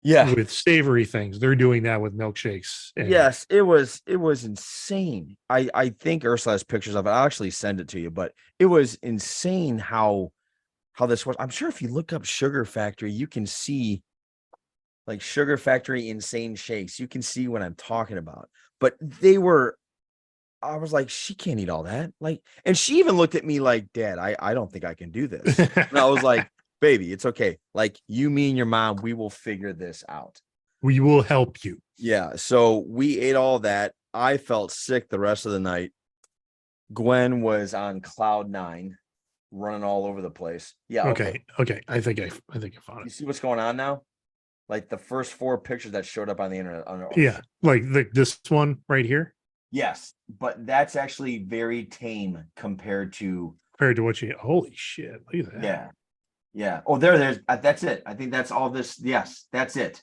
Yeah. with savory things, they're doing that with milkshakes. And Yes, it was insane. I think Ursula has pictures of it. I'll actually send it to you, but it was insane how this was. I'm sure if you look up Sugar Factory, you can see like Sugar Factory insane shakes. You can see what I'm talking about. But I was like, she can't eat all that. Like, and she even looked at me like, Dad, I don't think I can do this. And I was like, baby, it's okay. Like you, me, and your mom, we will figure this out. we will help you. Yeah. So we ate all that. I felt sick the rest of the night. Gwen was on cloud nine, running all over the place. Yeah. Okay. Okay. Okay. I think I found You it. see what's going on now? Like the first four pictures that showed up on the internet. Yeah. Like this one right here Yes, but that's actually very tame compared to, compared to what you, holy shit. Look at that. yeah. Yeah. Oh, there's that's it. I think that's all this. Yes, that's it.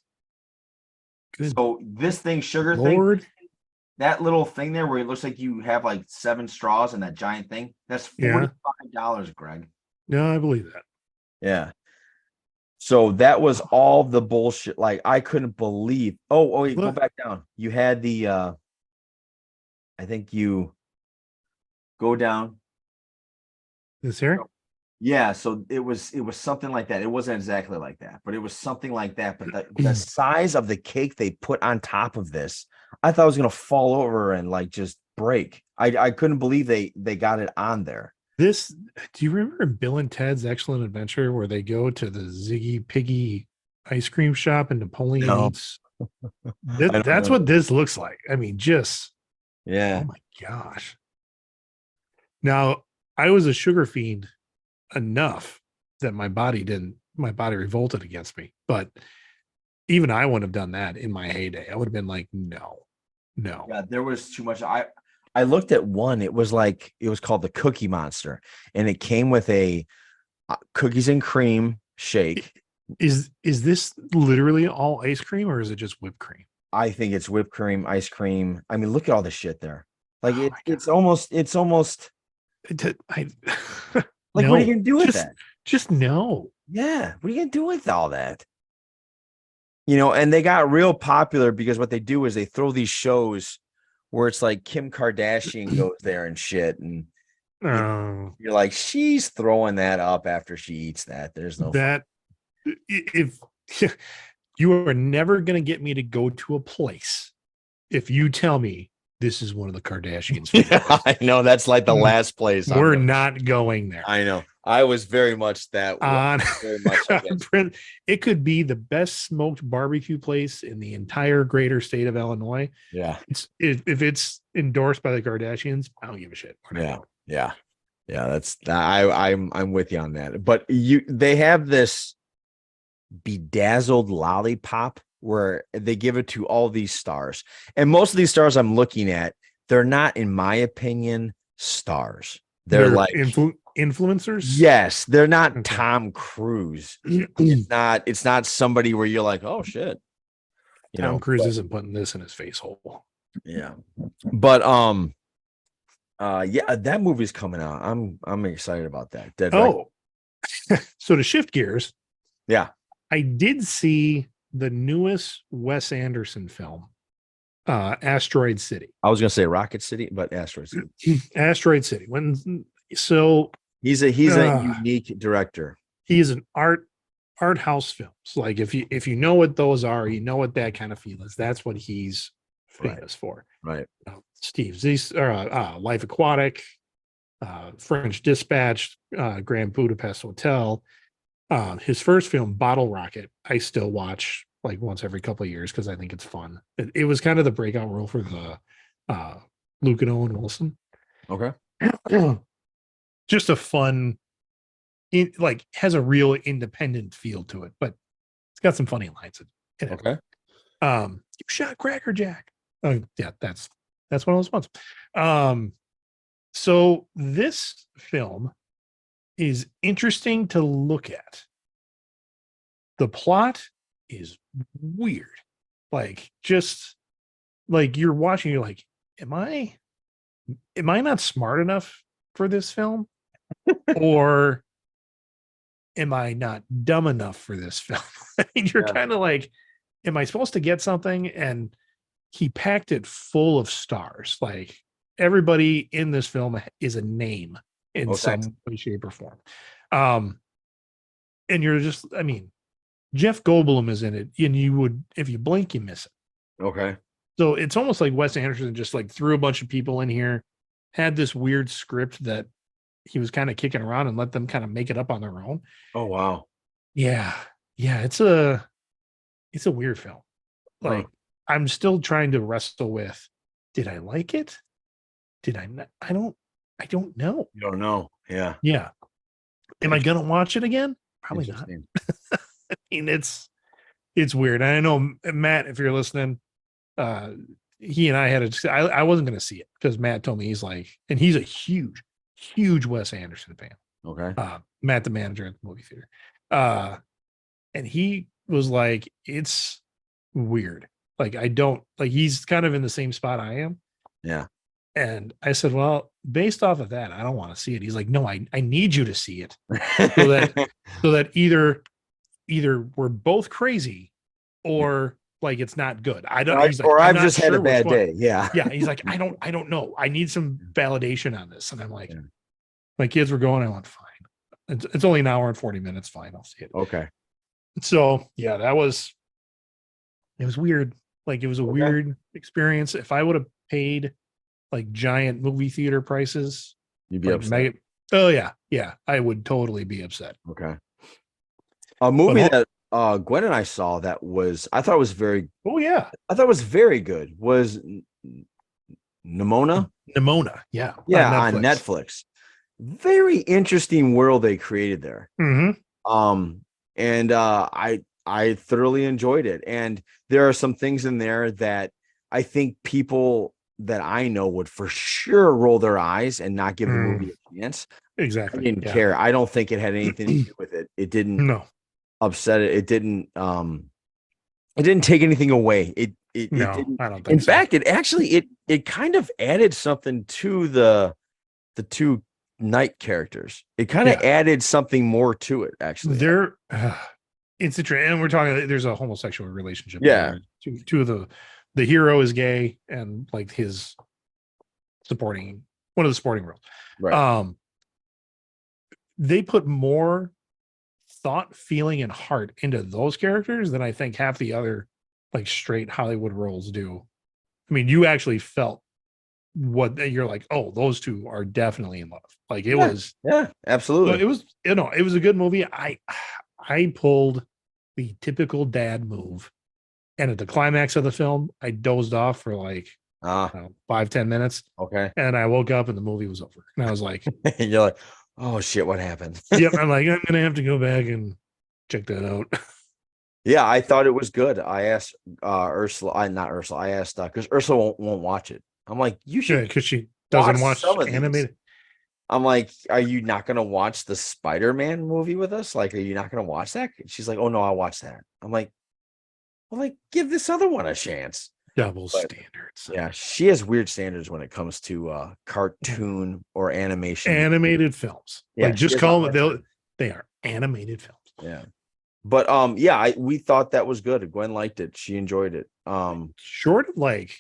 Good So this thing, sugar thing, Lord. that little thing there where it looks like you have like 7 straws in that giant thing. That's Yeah. $45, Greg. No, I believe that. Yeah. So that was all the bullshit. Like I couldn't believe. Oh, wait, go Look, back down. You had the I think you go down. this here. Yeah, so it was something like that. It wasn't exactly like that, but it was something like that. But the size of the cake they put on top of this, I thought it was gonna fall over and like just break. I couldn't believe they got it on there. This, do you remember in Bill and Ted's Excellent Adventure where they go to the Ziggy Piggy ice cream shop and Napoleon No, eats? I don't That's know. what this looks like. I mean, just, oh Yeah. my gosh. Now, I was a sugar fiend enough that my body revolted against me. But even I wouldn't have done that in my heyday. I would have been like, no, no. Yeah, there was too much. I looked at one. It was called the Cookie Monster, and it came with a cookies and cream shake. Is this literally all ice cream or is it just whipped cream? I think it's whipped cream, ice cream. I mean, look at all the shit there. Like Oh it, my God. it's almost I, like what are you no, gonna do with that? just no. Yeah, what are you gonna do with all that? And they got real popular because what they do is they throw these shows where it's like Kim Kardashian goes there and shit, and you know, Oh, you're like, she's throwing that up after she eats that. There's no fun. that if you are never going to get me to go to a place if you tell me this is one of the Kardashians' favorite Yeah, I know that's like the places. last place We're not going there. I know. I was very much that On very much against. it could be the best smoked barbecue place in the entire greater state of Illinois. Yeah. If it's endorsed by the Kardashians, I don't give a shit. Yeah. Yeah. Yeah. I'm with you on that. But they have this bedazzled lollipop where they give it to all these stars. And most of these stars I'm looking at, they're not, in my opinion, stars. They're like influencers. Yes, they're not Okay. Tom Cruise. It's not somebody where you're like, oh shit. Tom Cruise isn't putting this in his face hole. Yeah. But yeah, that movie's coming out. I'm excited about that. Dead Oh, so to shift gears, yeah. I did see the newest Wes Anderson film, Asteroid City. I was gonna say Rocket City, but Asteroid City. Asteroid City. He's a unique director. He is an art house films. Like if you know what those are, you know what that kind of feel is. That's what he's famous for. Right. Steve's these Life Aquatic, French Dispatch, Grand Budapest Hotel. His first film, Bottle Rocket, I still watch like once every couple of years because I think it's fun. It was kind of the breakout role for the Luke and Owen Wilson. Okay. Just a fun, has a real independent feel to it, but it's got some funny lines in it. Okay. You shot Cracker Jack. Oh yeah, that's one of those ones. So this film is interesting to look at. The plot is weird. Like just like you're watching, you're like, am I not smart enough for this film? Or am I not dumb enough for this film? I mean, you're kind of like, am I supposed to get something? And he packed it full of stars. Like everybody in this film is a name in some way, shape, or form. And you're just, I mean, Jeff Goldblum is in it, and you would, if you blink, you miss it. Okay. So it's almost like Wes Anderson just like threw a bunch of people in here, had this weird script that he was kind of kicking around and let them kind of make it up on their own. Oh wow. Yeah. It's a weird film. Like I'm still trying to wrestle with, did I like it? Did I not? I don't know. You don't know. Yeah. Yeah. Am I gonna watch it again? Probably not. I mean, it's weird. And I know Matt, if you're listening, he and I had I wasn't gonna see it because Matt told me he's like, and he's a huge Wes Anderson fan. Okay. Matt, the manager at the movie theater. And he was like, it's weird. Like, I don't like, he's kind of in the same spot I am. Yeah. And I said, well, based off of that, I don't want to see it. He's like, no, I need you to see it so that either we're both crazy or like it's not good. I don't he's like, or I'm I've not just had a sure which bad one. day. Yeah. Yeah. He's like, I don't know. I need some validation on this. And I'm like, Yeah. my kids were going, I went, fine. It's only an hour and 40 minutes. Fine, I'll see it. Okay. So yeah, it was weird. Like it was a Okay. weird experience. If I would have paid like giant movie theater prices, You'd be like upset. mega, oh yeah, I would totally be upset. Okay. A But movie that Gwen and I saw that I thought oh yeah, was very good was Nimona. Nimona, yeah, on Yeah, on Netflix. Netflix. Very interesting world they created there. Mm-hmm. And I thoroughly enjoyed it. And there are some things in there that I think people that I know would for sure roll their eyes and not give the movie a chance. I Exactly. didn't Yeah. care. I don't think it had anything to do with it. It didn't No, upset it. It didn't take anything away. It no, didn't. I don't In think so. fact, it kind of added something to the two night characters. It kind of Yeah, added something more to it, actually. there. It's a trend, and we're talking. There's a homosexual relationship. Yeah. Two of the hero is gay, and like his supporting one of the supporting roles. Right. They put more thought, feeling, and heart into those characters than I think half the other like straight Hollywood roles do. I mean, you actually felt what you're like, oh, those two are definitely in love. Like it was, Yeah, absolutely. it was, it was a good movie. I pulled the typical dad move. And at the climax of the film, I dozed off for like 5-10 minutes. Okay. And I woke up and the movie was over. And I was like, You're like, oh shit, what happened? yep. I'm like, I'm gonna have to go back and check that out. Yeah, I thought it was good. I asked Ursula, not Ursula. I asked because Ursula won't watch it. I'm like, you should Because she doesn't watch some of these. animated. I'm like, are you not gonna watch the Spider-Man movie with us? Like, are you not gonna watch that? She's like, oh no, I'll watch that. I'm like, well, like, give this other one a chance. Double But, standards. yeah, she has weird standards when it comes to cartoon or animation. Animated films. Yeah, like just call them they are animated films. Yeah. But yeah, we thought that was good. Gwen liked it. She enjoyed it. Short of like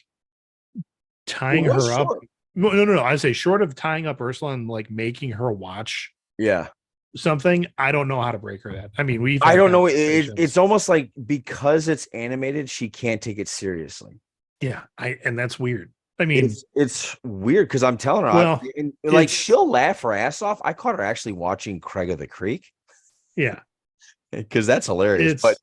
tying her up. No. I say short of tying up Ursula and like making her watch Yeah. something. I don't know how to break her that. I mean, I don't know. It's almost like because it's animated, she can't take it seriously. Yeah, and that's weird. I mean, it's weird because I'm telling her, well, like she'll laugh her ass off. I caught her actually watching Craig of the Creek. Yeah, because that's hilarious. But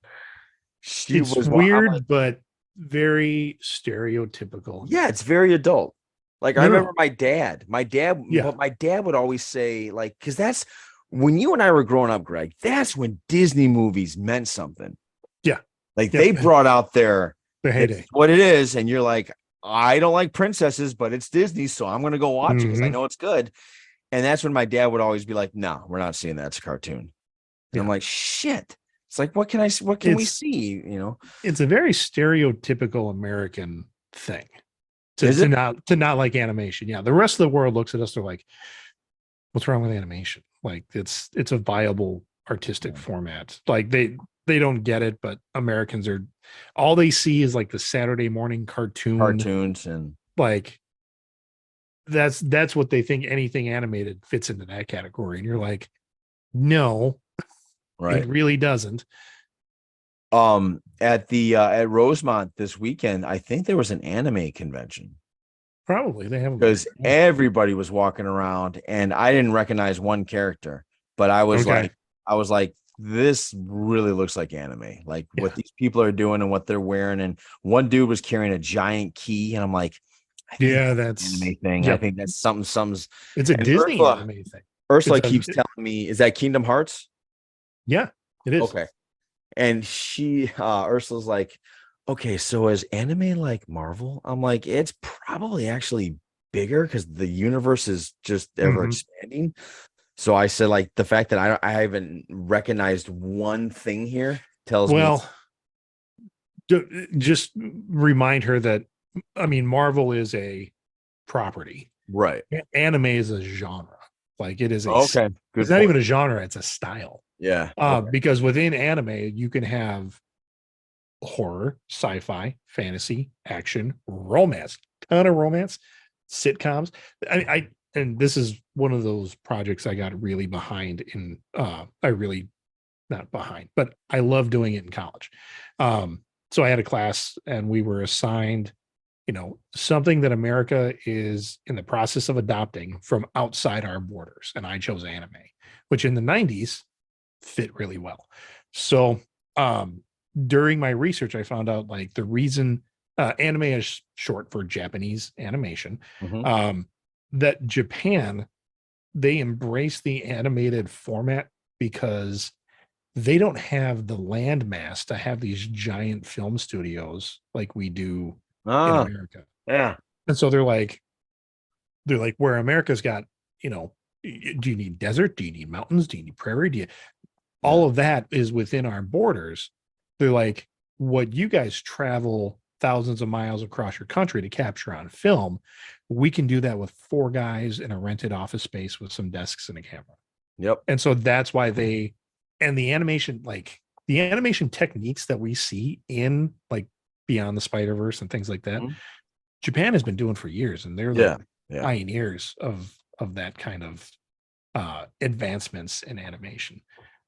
it's weird, like, but very stereotypical. Yeah, it's very adult. Like I remember my dad, but my dad would always say, like, because that's when you and I were growing up, Greg. That's when Disney movies meant something. Yeah, like they brought out their heyday. What it is, and you're like, I don't like princesses, but it's Disney, so I'm gonna go watch it because I know it's good. And that's when my dad would always be like, "No, we're not seeing that. It's a cartoon." And I'm like, "Shit." It's like, what can we see? You know, it's a very stereotypical American thing to not like animation. Yeah, the rest of the world looks at us. They're like, "What's wrong with animation? Like, it's a viable artistic format." Like they don't get it, but Americans are all they see is like the Saturday morning cartoons and like that's what they think anything animated fits into that category. And you're like, no, right, it really doesn't. At Rosemont this weekend, I think there was an anime convention. Probably they have, because everybody was walking around and I didn't recognize one character, but I was like, this really looks like anime, like what these people are doing and what they're wearing. And one dude was carrying a giant key, and I'm like, that's an anime thing. Yep. I think that's something's. It's a Disney anime thing. Ursula keeps telling me, is that Kingdom Hearts? Yeah, it is. Okay. And Ursula's like, okay, so is anime like Marvel? I'm like, it's probably actually bigger because the universe is just ever expanding. So I said, like, the fact that I haven't recognized one thing here tells me. Just remind her that, I mean, Marvel is a property. Right. Anime is a genre. Like it is Okay. Good it's not point. even a genre, it's a style. Yeah. Okay. Because within anime, you can have horror, sci-fi, fantasy, action, romance, ton of romance, sitcoms. And this is one of those projects I got really behind in I really not behind, but I love doing it in college. So I had a class and we were assigned, something that America is in the process of adopting from outside our borders. And I chose anime, which in the 90s fit really well. So during my research, I found out like the reason anime is short for Japanese animation, Mhm. that Japan, they embrace the animated format because they don't have the land mass to have these giant film studios like we do in Ah, America. yeah. And so they're like where America's got, do you need desert? Do you need mountains? Do you need prairie? Yeah. All of that is within our borders. They're like, what you guys travel thousands of miles across your country to capture on film, we can do that with four guys in a rented office space with some desks and a camera. Yep. And so that's why and the animation, like the animation techniques that we see in like Beyond the Spider-Verse and things like that, Mhm. Japan has been doing for years, and they're the Yeah. Yeah. pioneers of that kind of advancements in animation.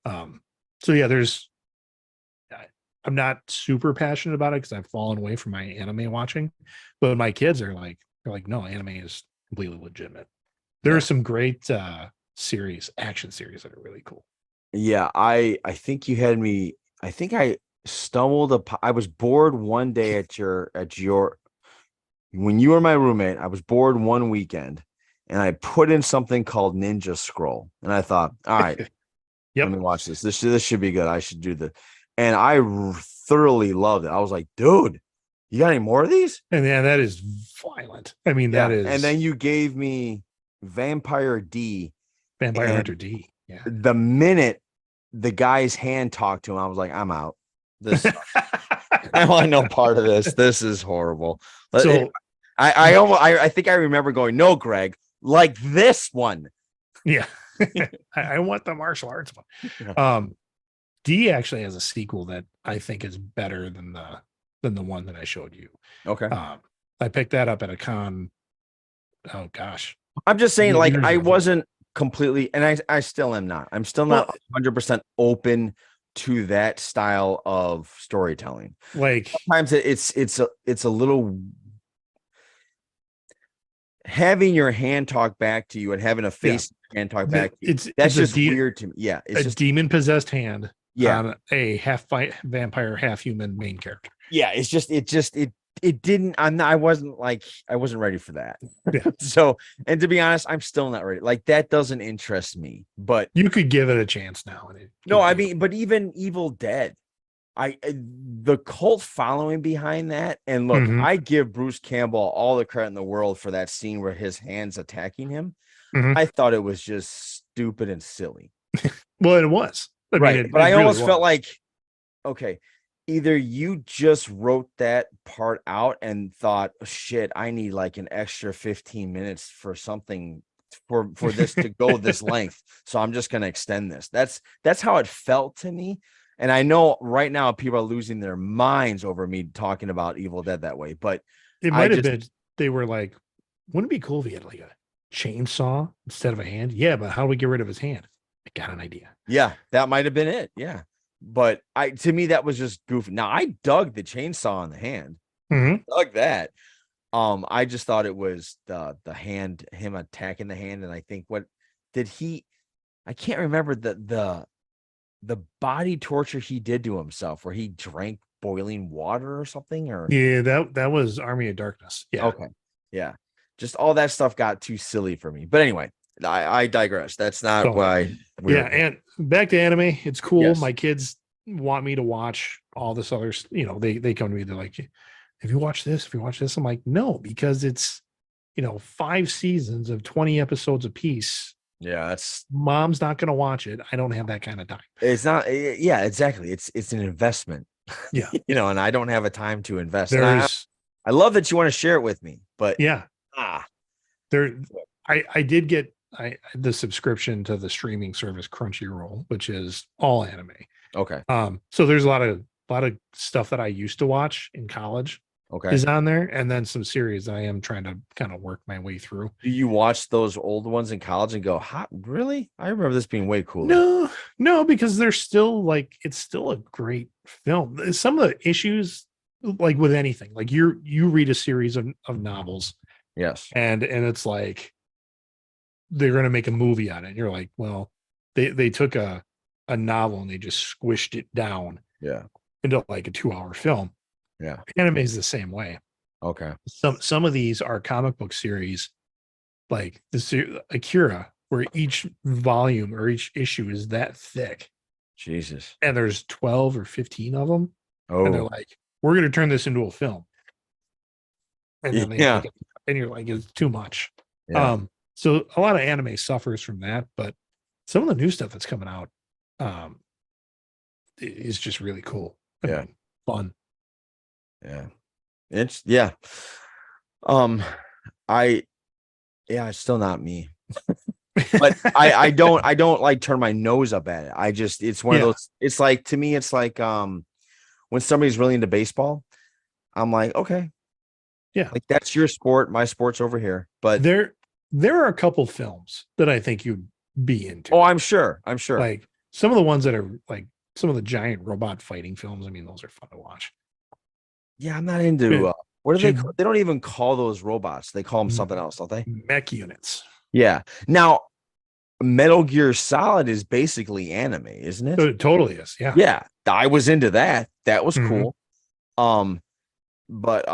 So yeah, I'm not super passionate about it because I've fallen away from my anime watching, but my kids they're like, no, anime is completely legitimate. There are Yeah. some great action series that are really cool. Yeah. I think you had me. I think I stumbled upon. I was bored one day at your when you were my roommate. I was bored one weekend, and I put in something called Ninja Scroll, and I thought, all right, let Yep. me watch this. This should be good. I should do the, and I thoroughly loved it. I was like, dude, you got any more of these? And yeah, that is violent. I mean, that Yeah. And is then you gave me Vampire D, Vampire and Hunter D. Yeah. the minute the guy's hand talked to him, I was like, I'm out. This I want no part of this. This is horrible. So I think I remember going, no, Greg, like this one. yeah, I want the martial arts one. Yeah. D actually has a sequel that I think is better than the one that I showed you. Okay. I picked that up at a con. Oh gosh, I'm just saying, like, years I ago. wasn't completely, and I still am not. I'm still Well, not 100% open to that style of storytelling. like Sometimes it's a little having your hand talk back to you and having a yeah, face hand talk back to you. it's That's a just weird to me. Yeah, it's a just demon possessed hand yeah. on a half vampire, half human main character. Yeah, it didn't. I wasn't ready for that. Yeah, So, and to be honest, I'm still not ready. Like that doesn't interest me. But you could give it a chance now, and no, I mean, but even Evil Dead, the cult following behind that, and look, Mhm, I give Bruce Campbell all the credit in the world for that scene where his hands attacking him. mhm. I thought it was just stupid and silly. Well, it was. I mean, Right. it, But it I really almost felt was. like, okay, either you just wrote that part out and thought, "Oh, shit, I need like an extra 15 minutes for something for this to go this length. So I'm just gonna extend this. That's how it felt to me. And I know right now people are losing their minds over me talking about Evil Dead that way, but It I might have just been they were like, wouldn't it be cool if he had like a chainsaw instead of a hand? Yeah, but how do we get rid of his hand? I got an idea. yeah, that might have been it. Yeah. But to me, that was just goofy. Now I dug the chainsaw in the hand. Mhm. Dug that. I just thought it was the hand, him attacking the hand, and I think what did he? I can't remember the body torture he did to himself, where he drank boiling water or something, or Yeah, that was Army of Darkness. Yeah. okay, yeah, just all that stuff got too silly for me. But anyway, I digress. That's not So why yeah, we're and back to anime. It's cool. yes, My kids want me to watch all this other, they come to me, they're like, if you watch this, if you watch this, I'm like, no, because it's 5 seasons of 20 episodes apiece. yeah, that's Mom's not gonna watch it. I don't have that kind of time. it's not yeah, exactly. It's an investment, Yeah. and I don't have a time to invest. And There's I love that you want to share it with me, but yeah. ah. there, I did get the subscription to the streaming service Crunchyroll, which is all anime. Okay. So there's a lot of stuff that I used to watch in college Okay. is on there, and then some series that I am trying to kind of work my way through. Do you watch those old ones in college and go, "Hot, really? I remember this being way cooler." No, because they're still like it's still a great film. Some of the issues, like with anything, like you read a series of novels, Yes. and it's like they're going to make a movie on it, and you're like, well, they took a novel and they just squished it down Yeah. into like a 2-hour film. Yeah. Anime is the same way. Okay. Some of these are comic book series, like Akira, where each volume or each issue is that thick, Jesus. and there's 12 or 15 of them, and they're Oh, like, we're going to turn this into a film, and then they yeah. make it, and you're like, it's too much. Yeah. So a lot of anime suffers from that, but some of the new stuff that's coming out is just really cool. Yeah. Fun. Yeah. It's yeah. I it's still not me. But I don't like turn my nose up at it. I just it's one of those, it's like, to me, it's like when somebody's really into baseball, I'm like, okay. Yeah. Like, that's your sport, my sport's over here. But there are a couple films that I think you'd be into. oh, I'm sure. Like some of the ones that are like some of the giant robot fighting films. I mean, those are fun to watch. Yeah, I'm not into what do they don't even call those robots. They call them something else, don't they? Mech units. Yeah. Now, Metal Gear Solid is basically anime, isn't it? It totally is. Yeah. Yeah. I was into that. That was Mhm. cool. But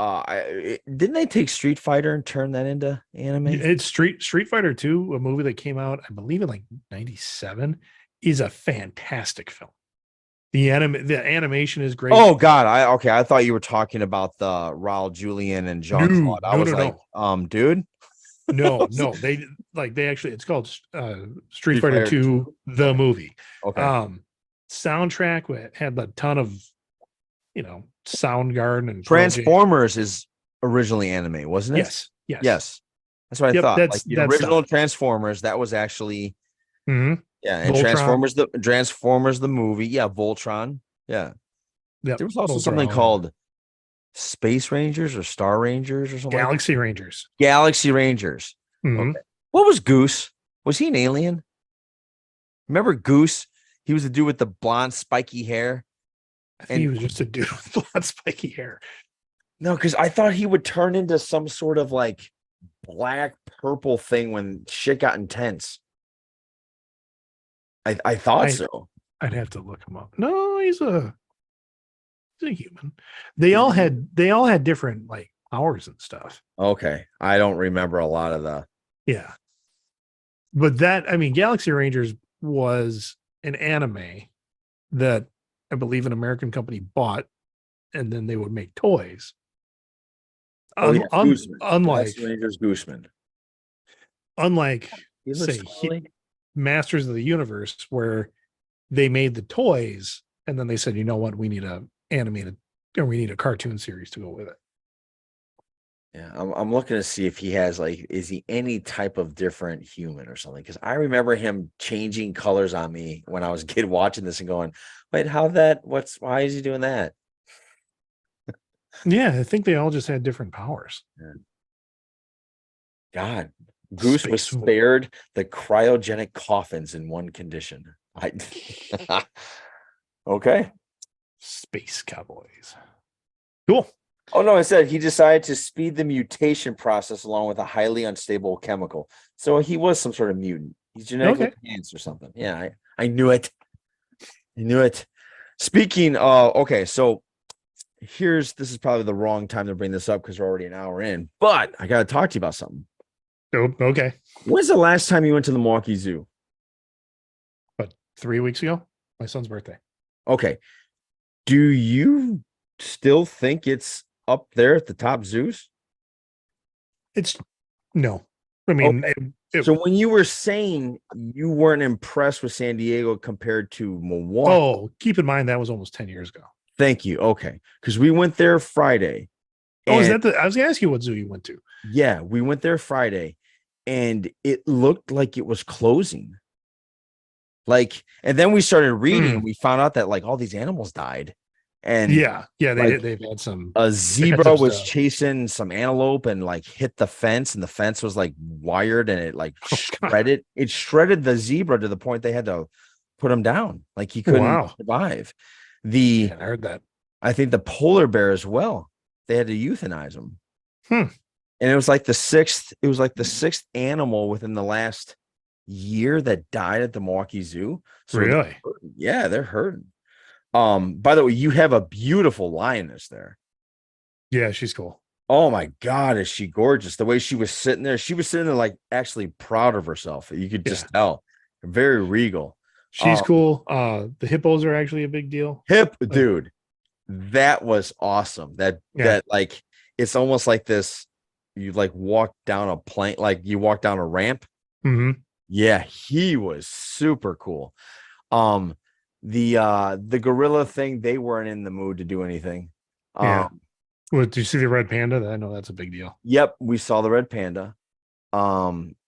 didn't they take Street Fighter and turn that into anime? It's Street Fighter 2, a movie that came out, I believe, in like 97, is a fantastic film. The animation is great. Oh God, I thought you were talking about the Raul Julian and Jean Claude. I was like, dude. No, they actually, it's called Street Fighter 2, the movie. Okay. Soundtrack had a ton of, Soundgarden and Transformers is originally anime, wasn't it? Yes. That's what I thought. Like the original stuff. Transformers, that was actually Mhm. yeah, and Voltron. Transformers the movie, yeah, Voltron, yeah. Yep, There was also those are something all called Space Rangers or Star Rangers or something. Galaxy Rangers. Galaxy Rangers. Mhm. Okay. What was Goose? Was he an alien? Remember Goose? He was the dude with the blonde, spiky hair. I think he was just a dude with blonde, spiky hair. No, because I thought he would turn into some sort of like black purple thing when shit got intense. I thought so. I'd have to look him up. No, he's a human. They all had different like powers and stuff. Okay. I don't remember a lot of the. Yeah. But Galaxy Rangers was an anime that I believe an American company bought, and then they would make toys. Unlike Rangers Gooseman. Unlike say Masters of the Universe, where they made the toys and then they said, you know what, we need we need a cartoon series to go with it. Yeah, I'm looking to see if he has is he any type of different human or something? Because I remember him changing colors on me when I was a kid watching this and going, wait, why is he doing that? Yeah, I think they all just had different powers. Yeah. God, Goose was spared the cryogenic coffins in one condition. Okay. Space Cowboys. Cool. Oh, no, I said he decided to speed the mutation process along with a highly unstable chemical. So he was some sort of mutant. He's genetically enhanced or something. Yeah, I knew it. I knew it. Speaking okay, so this is probably the wrong time to bring this up because we're already an hour in, but I got to talk to you about something. Oh, okay. When's the last time you went to the Milwaukee Zoo? But 3 weeks ago, my son's birthday. Okay. Do you still think it's up there at the top zoos? No. I mean, so when you were saying you weren't impressed with San Diego compared to Milwaukee. Oh, keep in mind that was almost 10 years ago. Thank you. Okay. Because we went there Friday. Oh, is that I was going to ask you what zoo you went to. Yeah, we went there Friday. and it looked like it was closing. Like, and then we started reading and we found out that like all these animals died. And Yeah, yeah, like they've had some a they had some zebra was stuff. chasing some antelope and like hit the fence, and the fence was like wired and it like Oh God. shredded the zebra to the point they had to put him down. Like he couldn't Wow. survive. The Yeah, I heard that. I think the polar bear as well. They had to euthanize him. Hmm. And it was like the sixth animal within the last year that died at the Milwaukee Zoo. So Really? yeah, they're hurting. By the way, you have a beautiful lioness there. Yeah, she's cool. Oh my God, is she gorgeous? The way she was sitting there like actually proud of herself. You could Yeah, just tell. Very regal. she's Um, cool. The hippos are actually a big deal. hip Like, dude, that was awesome. That yeah. that like it's almost like this. You like walk down a plank, like you walk down a ramp. Hmm. Yeah, he was super cool. Um, the gorilla thing, they weren't in the mood to do anything. Yeah. Um, Well, do you see the red panda? I know that's a big deal. yep, we saw the red panda.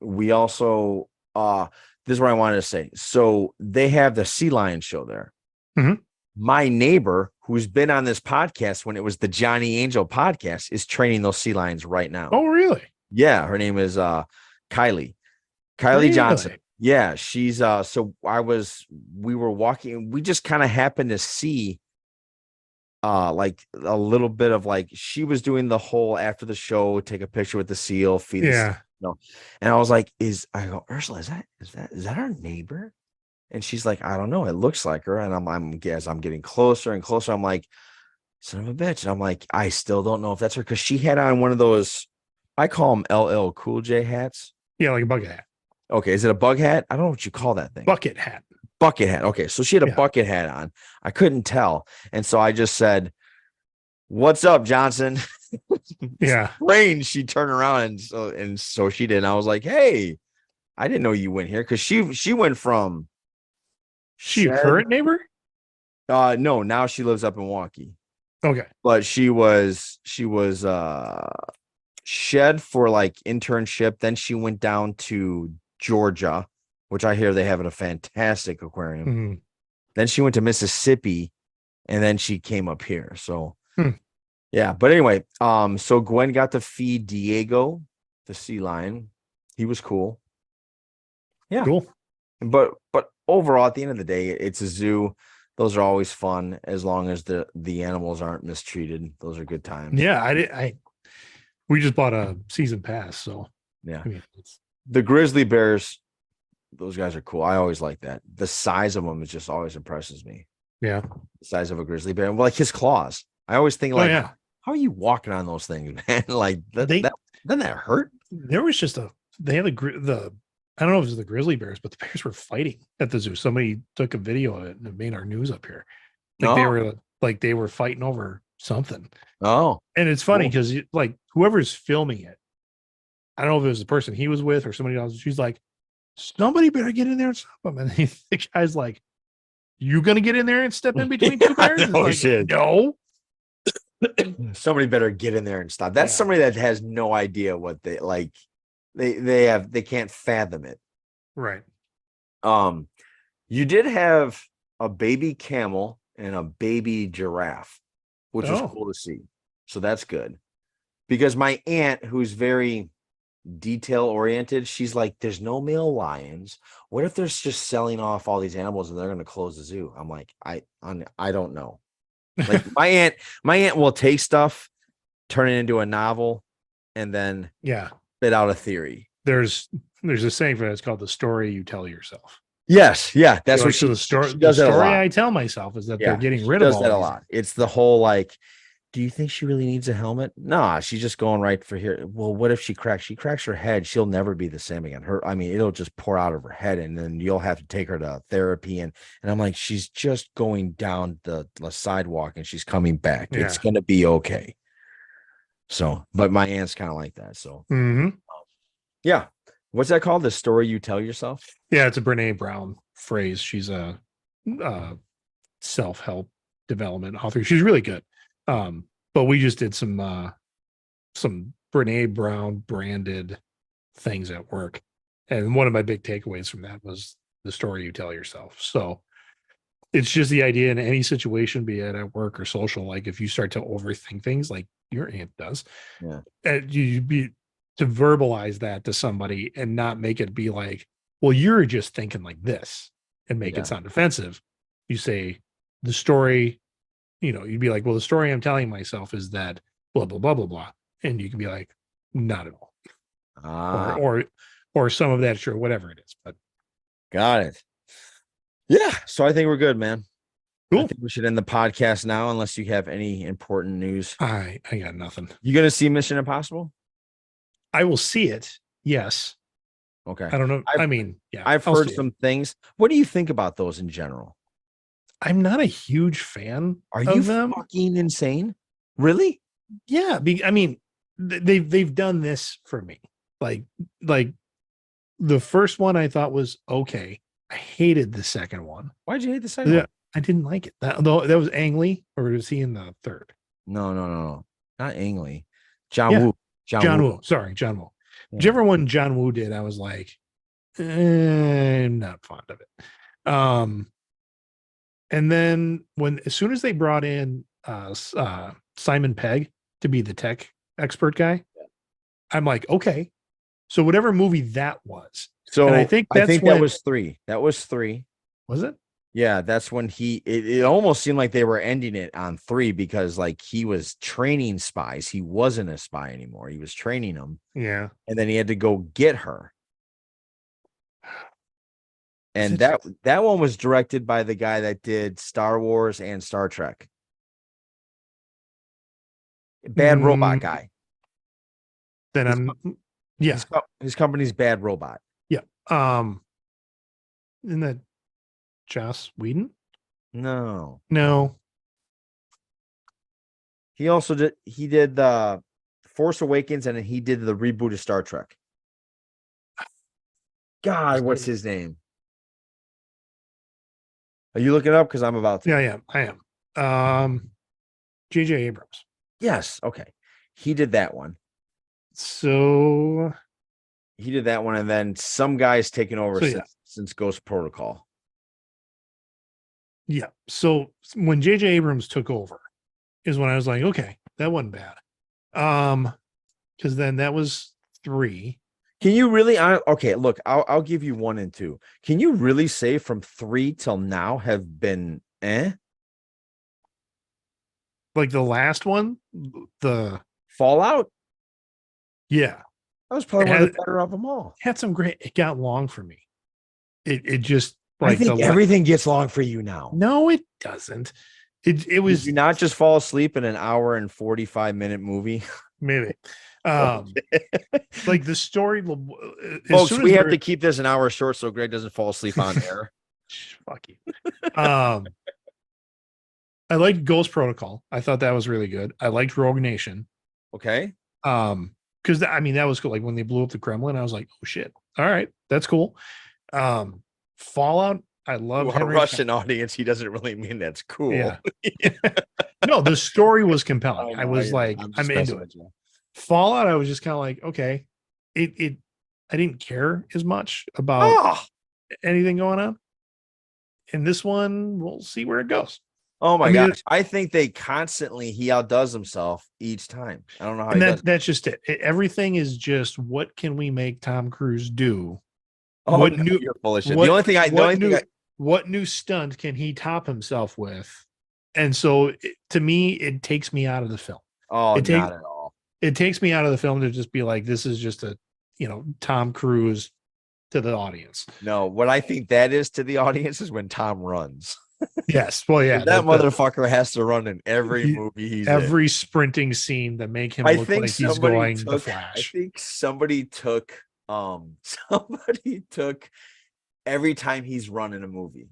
We also this is what I wanted to say. So they have the sea lion show there. Hmm. My neighbor, who's been on this podcast when it was the Johnny Angel podcast, is training those sea lions right now. Oh, really? Yeah, her name is Kylie. Kylie Johnson. Really? Yeah, she's so we were walking, we just kind of happened to see like a little bit of like she was doing the whole after the show, take a picture with the seal, feed the seal, Yeah. and I was like, I go, Ursula, is that our neighbor? And she's like, I don't know, it looks like her. And I'm getting closer and closer. I'm like, son of a bitch. And I'm like, I still don't know if that's her because she had on one of those, I call them LL Cool J hats. Yeah, like a bucket hat. Okay, is it a bug hat? I don't know what you call that thing. Bucket hat. Bucket hat. Okay, so she had a Yeah. bucket hat on. I couldn't tell, and so I just said, "What's up, Johnson?" Yeah. Strange. She turned around, and so she did. And I was like, "Hey, I didn't know you went here," because she went from She your shed. current neighbor? No, now she lives up in Milwaukee, Okay. but she was shed for like internship. Then she went down to Georgia, which I hear they have a fantastic aquarium. Mhm. Then she went to Mississippi, and then she came up here. So Hmm. yeah, but anyway, so Gwen got to feed Diego, the sea lion. He was cool. Yeah, Cool. but overall, at the end of the day, it's a zoo. Those are always fun as long as the animals aren't mistreated. Those are good times. Yeah, we just bought a season pass, so Yeah, I mean it's the grizzly bears, those guys are cool. I always like that. The size of them is just always impresses me. yeah. The size of a grizzly bear, well, like his claws. I always think Oh like, yeah. how are you walking on those things, man? Like They that doesn't that hurt? there was just a they had the I don't know if it was the grizzly bears, but the bears were fighting at the zoo. Somebody took a video of it and it made our news up here. No. Like they were fighting over something. Oh, And it's funny cool. because like whoever's filming it, I don't know if it was the person he was with or somebody else. She's like, somebody better get in there and stop him. And the guy's like, you gonna get in there and step in between two bears? It's No like, shit. no. Somebody better get in there and stop. That's Yeah. somebody that has no idea what they like. They can't fathom it. Right. Um, you did have a baby camel and a baby giraffe, which was Oh. cool to see. So that's good. Because my aunt, who's very detail oriented, she's like, there's no male lions. What if they're just selling off all these animals and they're going to close the zoo? I'm like, I don't know. Like my aunt will take stuff, turn it into a novel, and then Yeah. spit out a theory. There's a saying for that. It's called the story you tell yourself. Yes, yeah, that's what So she the story she does the that a story lot. I tell myself is that Yeah, they're getting she rid of does all that a these. lot. It's the whole like, do you think she really needs a helmet? Nah, she's just going right for here. Well, what if she cracks her head? She'll never be the same again. I mean, it'll just pour out of her head, and then you'll have to take her to therapy. And I'm like, she's just going down the sidewalk and she's coming back. Yeah. It's gonna be okay. So, but my aunt's kind of like that. So Mhm. yeah. What's that called? The story you tell yourself? Yeah, it's a Brene Brown phrase. She's a self-help development author. She's really good. But we just did some Brene Brown branded things at work. And one of my big takeaways from that was the story you tell yourself. So it's just the idea in any situation, be it at work or social, like if you start to overthink things like your aunt does, Yeah. you be to verbalize that to somebody and not make it be like, well, you're just thinking like this and make Yeah. it sound offensive. You say the story, you'd be like, well, the story I'm telling myself is that blah, blah, blah, blah, blah. And you can be like, not at all. Ah, Or some of that, sure, whatever it is. But got it. Yeah. So I think we're good, man. I cool. think we should end the podcast now, unless you have any important news. I got nothing. You gonna see Mission Impossible? I will see it. Yes. Okay. I don't know. I mean, yeah. I've I'll heard see it. some things. What do you think about those in general? I'm not a huge fan Are of you them. fucking insane? Really? Yeah. I mean, they've done this for me. Like the first one I thought was okay. I hated the second one. Why'd you hate the second Yeah, one? I didn't like it. That was Ang Lee, or was he in the third? No. Not Ang Lee. John Yeah. Woo. John Woo. Sorry, John Woo. Yeah. Whichever one John Woo did, I was like, I'm not fond of it. And then as soon as they brought in Simon Pegg to be the tech expert guy, I'm like, okay. So whatever movie that was. So and I think that was 3. That was 3. Was it? Yeah, that's when it almost seemed like they were ending it on 3 because like he was training spies. He wasn't a spy anymore. He was training them. Yeah. And then he had to go get her. And that one was directed by the guy that did Star Wars and Star Trek. Bad Robot guy. Then His company's Bad Robot. Yeah. Isn't that Joss Whedon? No. He also did the Force Awakens, and he did the reboot of Star Trek. God, what's his name? Are you looking it up? Because I'm about to. Yeah, I am. J.J. Abrams. Yes. Okay. He did that one. So he did that one, and then some guy's taken over since Ghost Protocol. Yeah. So when J.J. Abrams took over is when I was like, okay, that wasn't bad. Because then that was 3. Can you really? Okay, look, I'll give you 1 and 2. Can you really say from 3 till now have been Like the last one, the Fallout? Yeah. That was probably one of the better of them all. Had some great. It got long for me. It just I think everything gets long for you now. No, it doesn't. It was. Did you not just fall asleep in an hour and 45-minute movie? Maybe. Like the story. Folks, we have to keep this an hour short so Greg doesn't fall asleep on air. Fuck you. I liked Ghost Protocol. I thought that was really good. I liked Rogue Nation. Okay. Because that was cool. Like when they blew up the Kremlin, I was like, oh shit. All right, that's cool. Fallout. I love a Russian audience. He doesn't really mean that's cool. Yeah. No, the story was compelling. I was like, I'm into it. Fallout, I was just kind of like, okay. I didn't care as much about anything going on. In this one, we'll see where it goes. Oh my gosh. I think they constantly, he outdoes himself each time. I don't know how he does. That's just it. Everything is just, what can we make Tom Cruise do? Oh, you're full of shit. What new stunt can he top himself with? And so to me, it takes me out of the film. Oh, not at all. It takes me out of the film to just be like, this is just a, Tom Cruise to the audience. No, what I think that is to the audience is when Tom runs. Yes. Well, yeah. That motherfucker has to run in every movie he's every in. Sprinting scene that make him look like he's going the Flash. I think somebody took every time he's run in a movie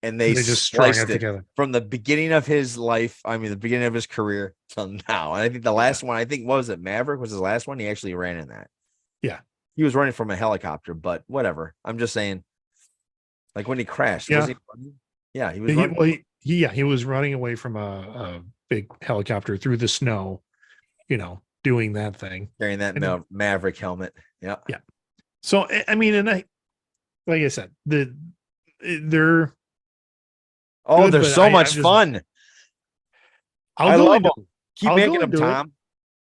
and they just strung it together from the beginning of his life. I mean, the beginning of his career till now. And I think the last one, what was it? Maverick was his last one. He actually ran in that. Yeah. He was running from a helicopter, but whatever. I'm just saying, like when he crashed, was he running? Yeah, he was running. He was running away from a big helicopter through the snow, doing that thing. Carrying that Maverick helmet. Yeah. Yeah. So I mean, and I like I said, they're Oh, good, they're but so I'm much just fun. I'll I go love into them. Keep making them, it. Tom.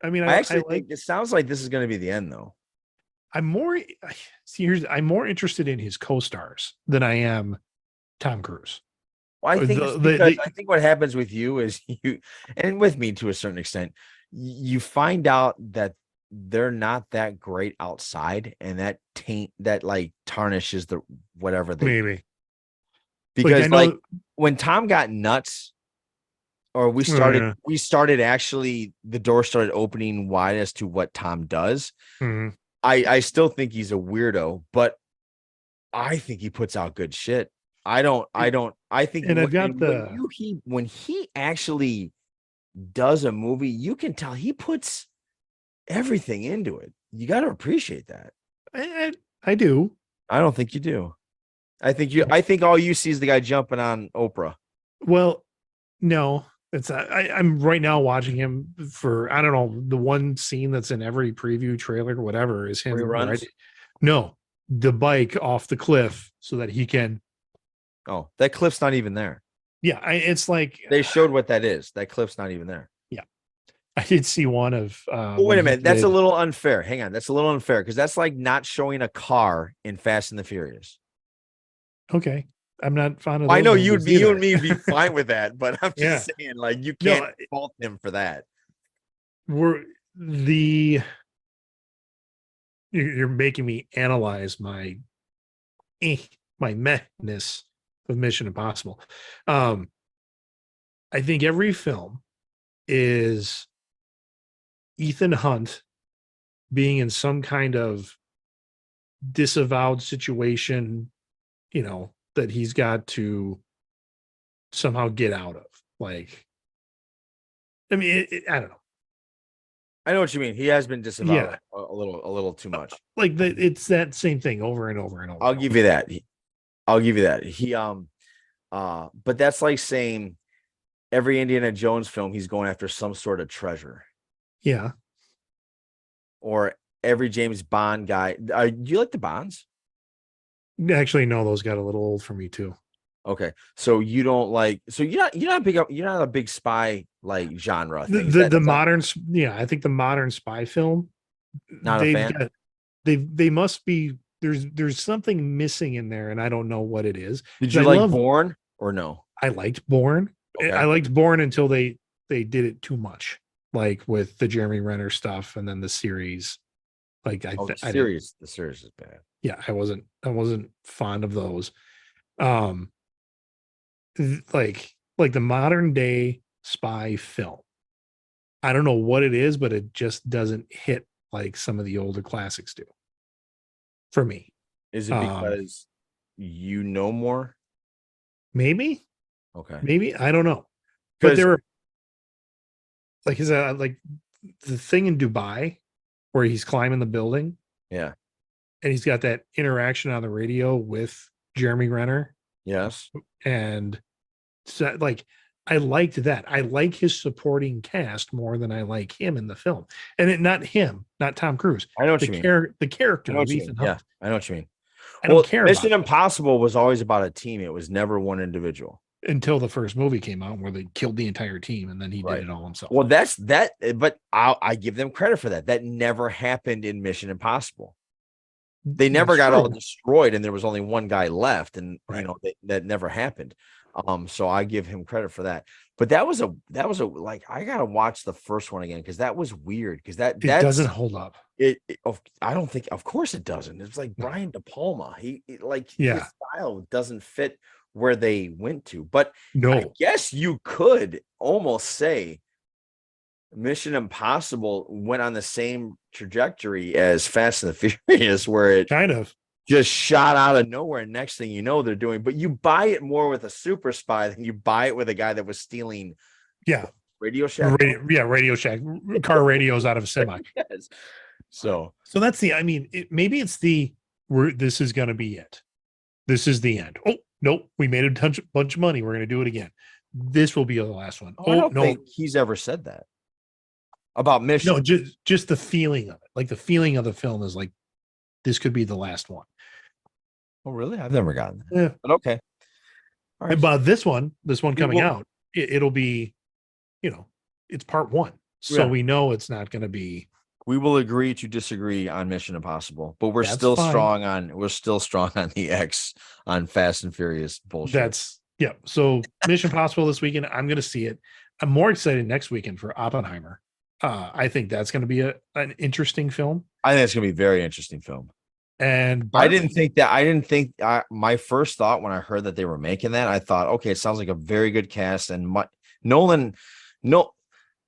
I mean, I I actually like think it sounds like this is going to be the end, though. I'm more see here's I'm more interested in his co-stars than I am Tom Cruise. Well, I think it's because The I think what happens with you is you, and with me to a certain extent, you find out that they're not that great outside, and that taint that like tarnishes the whatever they do. maybe like I Because like know when Tom got nuts, or oh, yeah. we started actually the door started opening wide as to what Tom does. Mhm. I still think he's a weirdo, but I think he puts out good shit. I think And I've got when he actually does a movie, you can tell he puts everything into it. You got to appreciate that. I do. I don't think you do. I think all you see is the guy jumping on Oprah. Well, no, it's I'm right now watching him for I don't know the one scene that's in every preview trailer or whatever is him right. Reruns. No, the bike off the cliff so that he can. Oh, that cliff's not even there. Yeah, it's like They showed what that is. That cliff's not even there. yeah, I did see one of Well, when wait a he minute. That's a did. little unfair. Hang on. That's a little unfair because that's like not showing a car in Fast and the Furious. Okay, I'm not fond of Well, I those know movies you either. and me would be fine with that, but I'm Yeah, just saying, like, you no, can't fault him for that. we're the you're making me analyze eh, my mehness of Mission Impossible. Um, I think every film is Ethan Hunt being in some kind of disavowed situation, that he's got to somehow get out of. Like, I mean, I don't know. I know what you mean. He has been disavowed Yeah, a little too much. like it's that same thing over and over and over. I'll And over. give you that. I'll give you that. But that's like saying every Indiana Jones film, he's going after some sort of treasure, Yeah, or every James Bond guy. Do you like the Bonds? actually, no, those got a little old for me too. Okay, so you don't like, so you're not a big spy like genre The thing. Is the, that the is that modern, yeah, I think the modern spy film, not a they've fan? got they must be there's something missing in there, and I don't know what it is Did because you like Bourne or no? I liked Bourne. I Okay. liked Bourne until they did it too much, like with the Jeremy Renner stuff, and then the series. Like Oh, I didn't. the series is bad. Yeah, I wasn't fond of those. Um, like the modern day spy film. I don't know what it is, but it just doesn't hit like some of the older classics do for me. Is it Um, because you know more? maybe, Okay. maybe I don't know, but Because there were like is that like the thing in Dubai where he's climbing the building yeah, and he's got that interaction on the radio with Jeremy Renner, yes. and so like I liked that. I like his supporting cast more than I like him in the film, and not him, not Tom Cruise, I know what you mean. the I know character of what you Ethan mean. Yeah, Hunt. I know what you mean. I don't Well, care Mission about Impossible was always about a team. It was never one individual. until the first movie came out where they killed the entire team and then he did Right. it all himself. Well, but I give them credit for that. That never happened in Mission Impossible. They never That's got all true. destroyed, and there was only one guy left, and Right. that never happened. So I give him credit for that. But that was a like I gotta watch the first one again because that was weird because It doesn't that's hold up. I don't think, of course it doesn't. It's like No. Brian De Palma. Like his Yeah. style doesn't fit where they went to. But I No. guess you could almost say Mission Impossible went on the same trajectory as Fast and the Furious, where it Kind of. just shot out of nowhere. And next thing you know, they're doing, but you buy it more with a super spy than you buy it with a guy that was stealing Yeah. Radio Shack. Radio Shack, car radios out of a semi. Yes. So That's I mean, maybe it's this is going to be it. This is the end. Oh, nope. We made a bunch of money. We're going to do it again. This will be the last one. I Oh, don't no. think he's ever said that about Mission. No, just the feeling of it. Like the feeling of the film is like this could be the last one. Oh, really? I've never gotten that. Yeah. But okay. All right. But this one coming will- out, it'll be, it's part one. So Yeah. we know it's not going to be. We will agree to disagree on Mission Impossible, but we're That's still fine. strong on the X on Fast and Furious bullshit. Yeah. So Mission Impossible this weekend, I'm going to see it. I'm more excited next weekend for Oppenheimer. I think that's going to be an interesting film. I think it's going to be a very interesting film. And I didn't think my first thought when I heard that they were making that, I thought, okay, it sounds like a very good cast. And Nolan,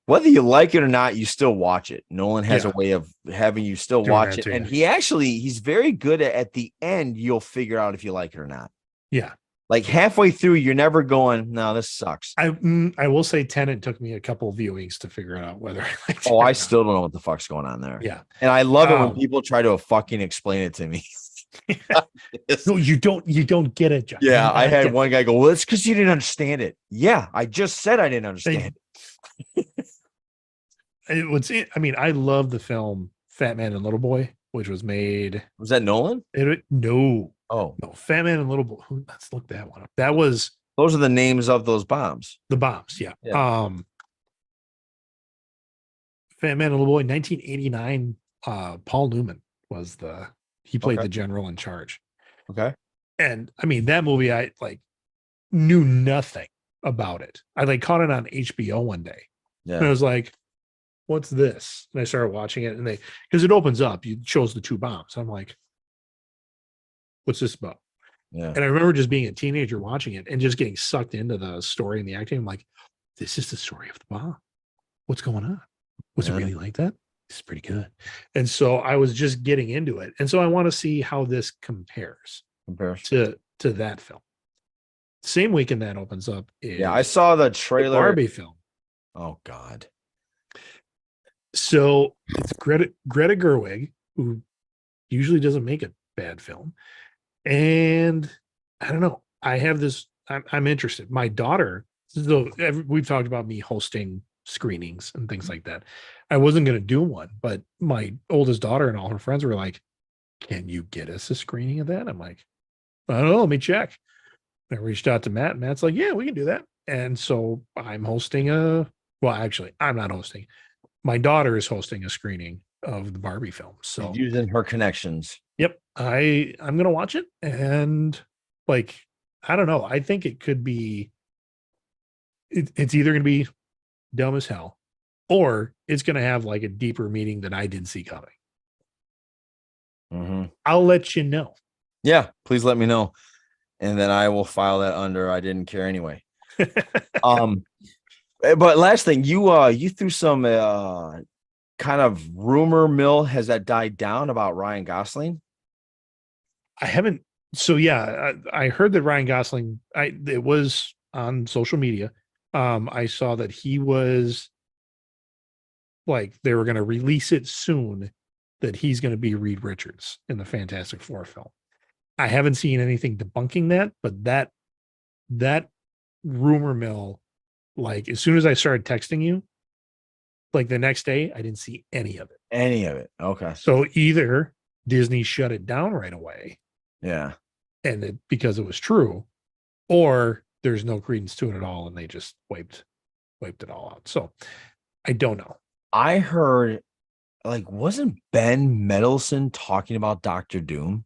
whether you like it or not, you still watch it. Nolan has a way of having you still watch it. And he's very good at the end. You'll figure out if you like it or not. Yeah. Like halfway through, you're never going, no, this sucks. I will say Tenet took me a couple of viewings to figure out whether I liked it. I still don't know what the fuck's going on there. Yeah. And I love it when people try to fucking explain it to me. No, you don't get it, John. Yeah, I had one guy go, well, it's because you didn't understand it. Yeah, I just said I didn't understand it. I love the film Fat Man and Little Boy, which was made. Was that Nolan? No. Oh, no, Fat Man and Little Boy. Let's look that one up. That was those are the names of those bombs. The bombs, yeah. Fat Man and Little Boy, 1989. Paul Newman was he played the general in charge. Okay. And that movie, I knew nothing about it. I caught it on HBO one day. Yeah. And I was like, what's this? And I started watching it, and because it opens up, you shows the two bombs. I'm like, what's this about? Yeah. And I remember just being a teenager watching it and just getting sucked into the story and the acting. I'm like, this is the story of the bomb. What's going on? Was it really like that? It's pretty good. And so I was just getting into it. And so I want to see how this compares to that film. Same weekend that opens up. I saw the trailer. The Barbie film. Oh, God. So it's Greta Gerwig, who usually doesn't make a bad film. And I don't know. I have this. I'm interested. My daughter. So we've talked about me hosting screenings and things like that. I wasn't going to do one, but my oldest daughter and all her friends were like, "Can you get us a screening of that?" I'm like, "I don't know. Let me check." I reached out to Matt. And Matt's like, "Yeah, we can do that." And so I'm hosting actually, I'm not hosting. My daughter is hosting a screening of the Barbie film. So using her connections. Yep. I'm going to watch it. And I don't know. I think it could be, it's either going to be dumb as hell, or it's going to have a deeper meaning that I didn't see coming. Mm-hmm. I'll let you know. Yeah, please let me know. And then I will file that under I didn't care anyway. But last thing, you threw some kind of rumor mill. Has that died down about Ryan Gosling? I haven't. So yeah, I heard that Ryan Gosling. It was on social media. I saw that he was they were going to release it soon. That he's going to be Reed Richards in the Fantastic Four film. I haven't seen anything debunking that, but that rumor mill, as soon as I started texting you, the next day, I didn't see any of it. Okay. So either Disney shut it down right away. Yeah. And because it was true, or there's no credence to it at all, and they just wiped it all out. So I don't know. I heard, wasn't Ben Mendelsohn talking about Dr. Doom?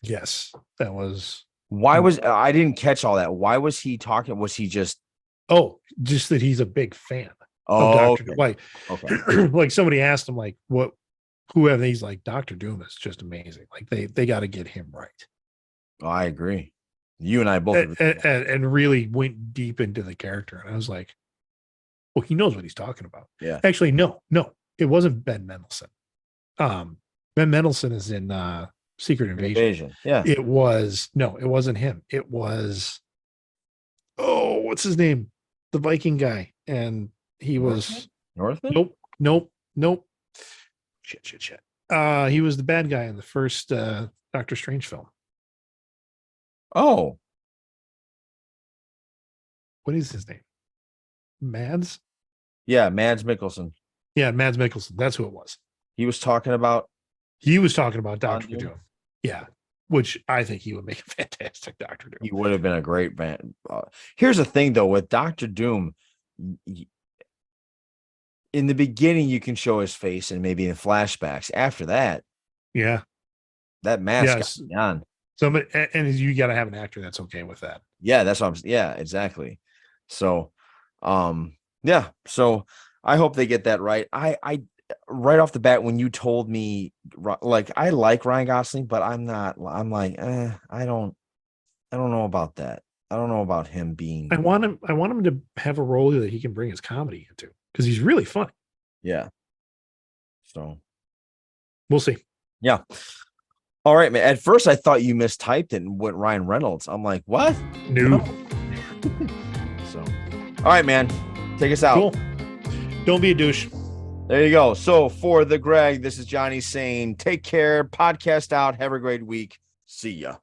Yes, that was. Why was I didn't catch all that? Why was he talking? Was he just? Oh, just that he's a big fan. Oh, of Dr. Doom. Okay. Somebody asked him, who have these? Dr. Doom is just amazing. They got to get him right. Oh, I agree. You and I both and really went deep into the character. And I was like, well, he knows what he's talking about. Yeah. Actually, no, it wasn't Ben Mendelsohn. Ben Mendelsohn is in Secret Invasion. Yeah. It wasn't him. It was, what's his name? The Viking guy. And he was Northman? Nope. Shit. He was the bad guy in the first Doctor Strange film. Oh. What is his name? Mads? Yeah, Mads Mikkelsen. Yeah, Mads Mikkelsen. That's who it was. He was talking about He was talking about Don Dr. Doom? Doom. Yeah. Which I think he would make a fantastic Dr. Doom. He would have been a great man. Here's the thing, though, with Doctor Doom, in the beginning, you can show his face and maybe in flashbacks. After that, Yeah. that mask Yes. got on. So, and you got to have an actor that's okay with that. Yeah, that's what I'm. Yeah, exactly. So, yeah. So I hope they get that right. I right off the bat when you told me, like, I like Ryan Gosling, but I'm not. I'm like, I don't know about that. I don't know about him being. I want him to have a role that he can bring his comedy into because he's really funny. Yeah. So we'll see. Yeah. All right, man. At first, I thought you mistyped it and went Ryan Reynolds. I'm like, what? No. So, all right, man. Take us out. Cool. Don't be a douche. There you go. So for the Greg, this is Johnny saying, take care. Podcast out. Have a great week. See ya.